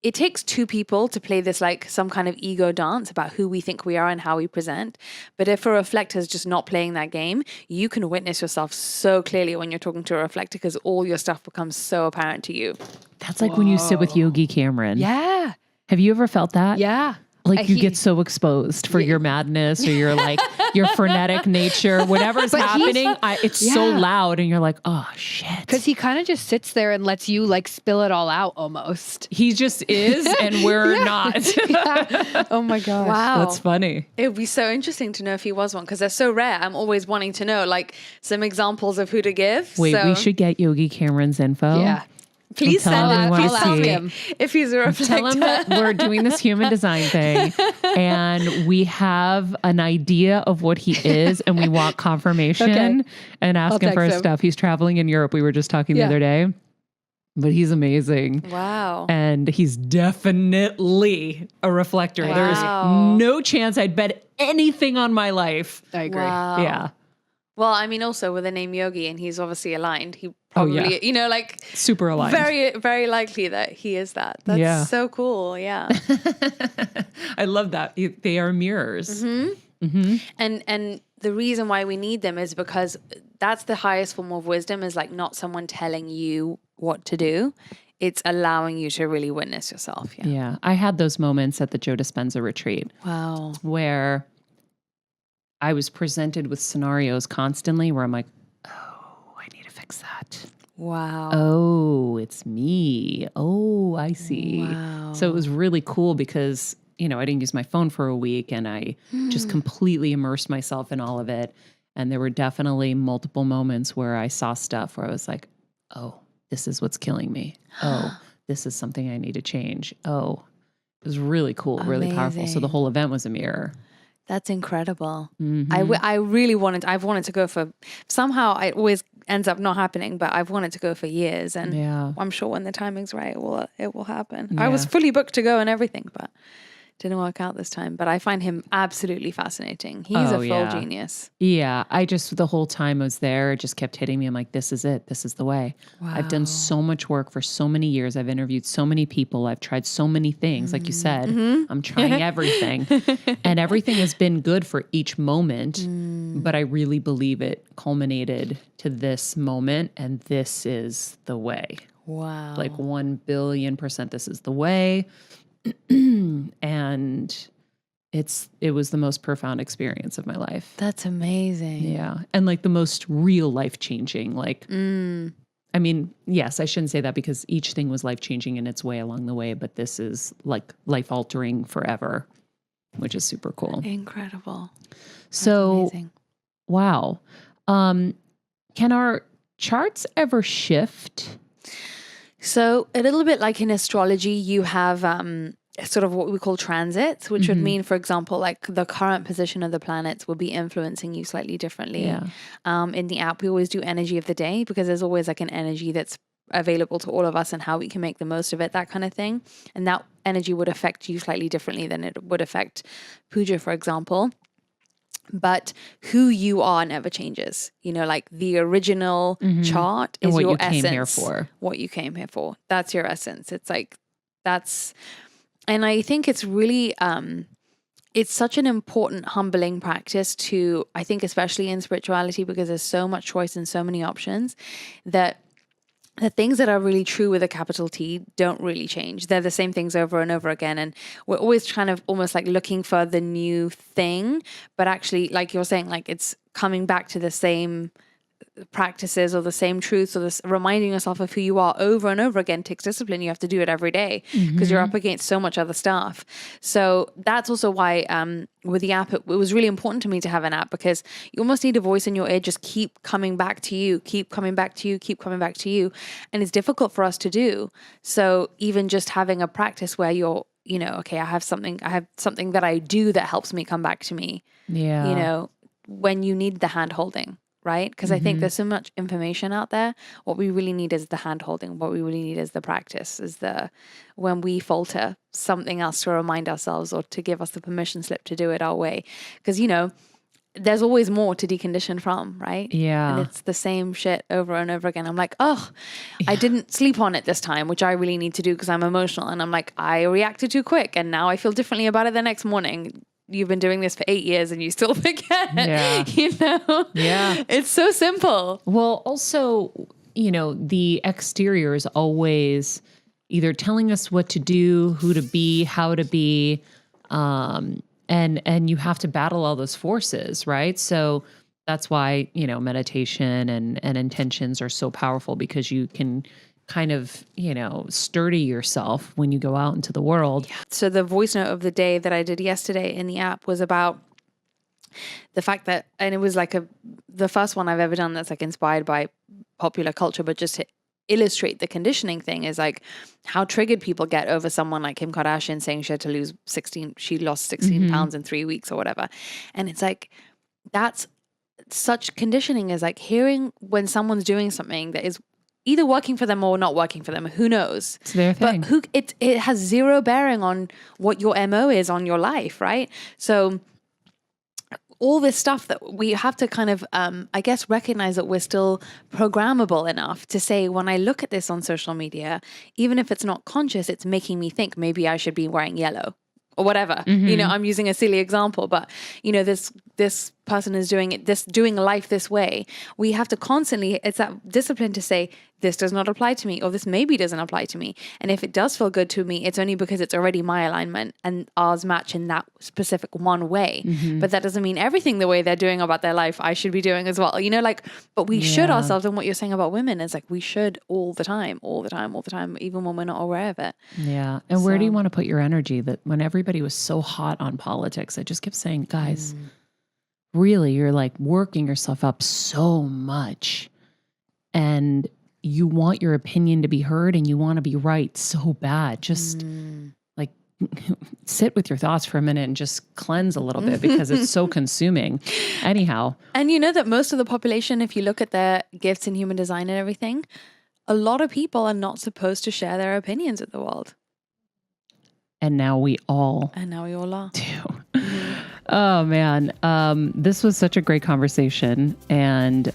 D: it takes two people to play this like some kind of ego dance about who we think we are and how we present. But if a reflector is just not playing that game, you can witness yourself so clearly when you're talking to a reflector because all your stuff becomes so apparent to you.
B: That's like when you sit with Yogi Cameron.
C: Yeah.
B: Have you ever felt that?
C: Yeah.
B: Like you get so exposed for your madness or your like your frenetic nature, whatever's happening. It's so loud, and you're like, oh shit.
C: Because he kind of just sits there and lets you like spill it all out almost.
B: He just is, and we're not.
C: Oh my gosh.
D: Wow.
B: That's funny.
D: It would be so interesting to know if he was one because they're so rare. I'm always wanting to know like some examples of who to give.
B: Wait,
D: so.
B: we should get Yogi Cameron's info.
C: Yeah.
D: Please
B: tell him we want to see
C: him.
D: if he's a reflector.
B: Tell him that we're doing this human design thing and we have an idea of what he is and we want confirmation and ask him for his stuff. He's traveling in Europe. We were just talking the other day, but he's amazing.
D: Wow.
B: And he's definitely a reflector.
D: Wow.
B: There's no chance I'd bet anything on my life.
C: I agree.
D: Wow.
B: Yeah.
D: Well, I mean, also with the name Yogi, and he's obviously aligned. He probably, you know, like
B: super aligned.
D: Very, very likely that he is that. That's so cool. Yeah.
B: I love that. They are mirrors.
D: Mm-hmm. Mm-hmm. And the reason why we need them is because that's the highest form of wisdom is like not someone telling you what to do. It's allowing you to really witness yourself. Yeah.
B: Yeah. I had those moments at the Joe Dispenza retreat.
D: Wow.
B: Where I was presented with scenarios constantly where I'm like, oh, I need to fix that.
D: Wow.
B: Oh, it's me. Oh, I see.
D: Wow.
B: So it was really cool because, you know, I didn't use my phone for a week and I just completely immersed myself in all of it. And there were definitely multiple moments where I saw stuff where I was like, oh, this is what's killing me. Oh, this is something I need to change. Oh, it was really cool, really powerful. So the whole event was a mirror.
D: That's incredible.
B: Mm-hmm.
D: I really I've wanted to go for, somehow it always ends up not happening, but I've wanted to go for years and I'm sure when the timing's right, it will happen.
B: Yeah.
D: I was fully booked to go and everything, but didn't work out this time. But I find him absolutely fascinating. He's a full genius.
B: Yeah. I just, the whole time I was there, it just kept hitting me. I'm like, this is it. This is the way. Wow. I've done so much work for so many years. I've interviewed so many people. I've tried so many things. Like you said, I'm trying everything. And everything has been good for each moment. But I really believe it culminated to this moment. And this is the way.
D: Wow.
B: Like 1,000,000,000% this is the way. And it was the most profound experience of my life.
D: That's amazing.
B: Yeah. And like the most real life changing, like, I mean, yes, I shouldn't say that because each thing was life changing in its way along the way, but this is like life altering forever, which is super cool.
D: Incredible.
B: So,
D: amazing.
B: Wow. Can our charts ever shift?
D: So a little bit like in astrology, you have sort of what we call transits, which would mean, for example, like the current position of the planets will be influencing you slightly differently.
B: Yeah.
D: In the app, we always do energy of the day because there's always like an energy that's available to all of us and how we can make the most of it, that kind of thing. And that energy would affect you slightly differently than it would affect Puja, for example. But who you are never changes. You know, like the original chart is your essence. What you came here for. What you came here for. That's your essence. It's like, and I think it's really, it's such an important humbling practice to, I think, especially in spirituality, because there's so much choice and so many options that the things that are really true with a capital T don't really change. They're the same things over and over again. And we're always kind of almost like looking for the new thing. But actually, like you're saying, like it's coming back to the same practices or the same truths or this reminding yourself of who you are over and over again takes discipline. You have to do it every day because you're up against so much other stuff. So that's also why with the app, it was really important to me to have an app because you almost need a voice in your ear, just keep coming back to you, keep coming back to you, keep coming back to you. And it's difficult for us to do. So even just having a practice where you're, you know, okay, I have something that I do that helps me come back to me. Yeah. You know, when you need the hand holding. Right? Because I think there's so much information out there. What we really need is the hand holding. What we really need is the practice, is when we falter, something else to remind ourselves or to give us the permission slip to do it our way. Because, you know, there's always more to decondition from, right?
B: Yeah.
D: And it's the same shit over and over again. I'm like, oh, I didn't sleep on it this time, which I really need to do because I'm emotional. And I'm like, I reacted too quick and now I feel differently about it the next morning. You've been doing this for 8 years and you still forget, you know?
B: Yeah.
D: It's so simple.
B: Well, also, you know, the exterior is always either telling us what to do, who to be, how to be, and you have to battle all those forces, right? So that's why, you know, meditation and intentions are so powerful, because you can kind of, you know, sturdy yourself when you go out into the world.
D: So the voice note of the day that I did yesterday in the app was about the fact that, and it was like the first one I've ever done that's like inspired by popular culture, but just to illustrate the conditioning thing, is like how triggered people get over someone like Kim Kardashian saying she had to lose 16, she lost 16 pounds in 3 weeks or whatever. And it's like, that's such conditioning, is like hearing when someone's doing something that is either working for them or not working for them, who knows?
B: It's their thing.
D: But it has zero bearing on what your MO is on your life, right? So all this stuff that we have to kind of, I guess, recognize that we're still programmable enough to say, when I look at this on social media, even if it's not conscious, it's making me think maybe I should be wearing yellow or whatever. You know, I'm using a silly example, but you know, this person is doing life this way. We have to constantly, it's that discipline to say, this does not apply to me, or this maybe doesn't apply to me. And if it does feel good to me, it's only because it's already my alignment and ours match in that specific one way. But that doesn't mean everything the way they're doing about their life, I should be doing as well. You know, like, but we should ourselves. And what you're saying about women is like, we should all the time, even when we're not aware of it.
B: Yeah. And where do you want to put your energy? That when everybody was so hot on politics, I just kept saying, guys, really, you're like working yourself up so much, and you want your opinion to be heard and you want to be right so bad. Just like sit with your thoughts for a minute and just cleanse a little bit, because it's so consuming. Anyhow.
D: And you know that most of the population, if you look at their gifts in human design and everything, a lot of people are not supposed to share their opinions with the world.
B: And now we all
D: are.
B: do. Oh man. This was such a great conversation. And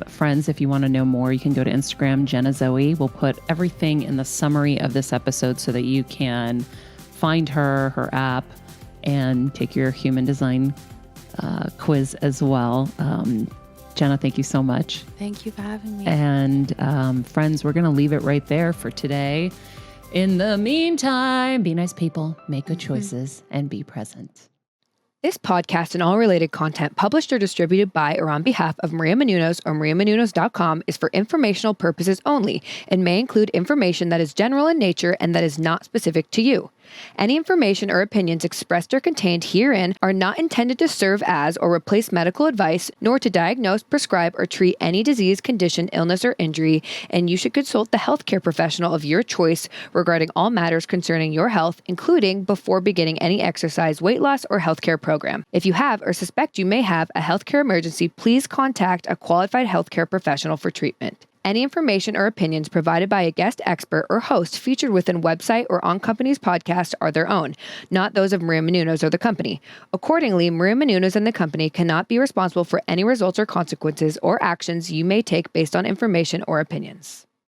B: friends, if you want to know more, you can go to Instagram, Jenna Zoe. We'll put everything in the summary of this episode so that you can find her app, and take your human design quiz as well. Jenna, thank you so much.
D: Thank you for having me.
B: And friends, we're going to leave it right there for today. In the meantime, be nice people, make good choices, and be present.
C: This podcast and all related content published or distributed by or on behalf of Maria Menounos or mariamenounos.com is for informational purposes only and may include information that is general in nature and that is not specific to you. Any information or opinions expressed or contained herein are not intended to serve as or replace medical advice, nor to diagnose, prescribe, or treat any disease, condition, illness, or injury, and you should consult the healthcare professional of your choice regarding all matters concerning your health, including before beginning any exercise, weight loss, or healthcare program. If you have or suspect you may have a healthcare emergency, please contact a qualified healthcare professional for treatment. Any information or opinions provided by a guest expert or host featured within website or on company's podcast are their own, not those of Maria Menounos or the company. Accordingly, Maria Menounos and the company cannot be responsible for any results or consequences or actions you may take based on information or opinions.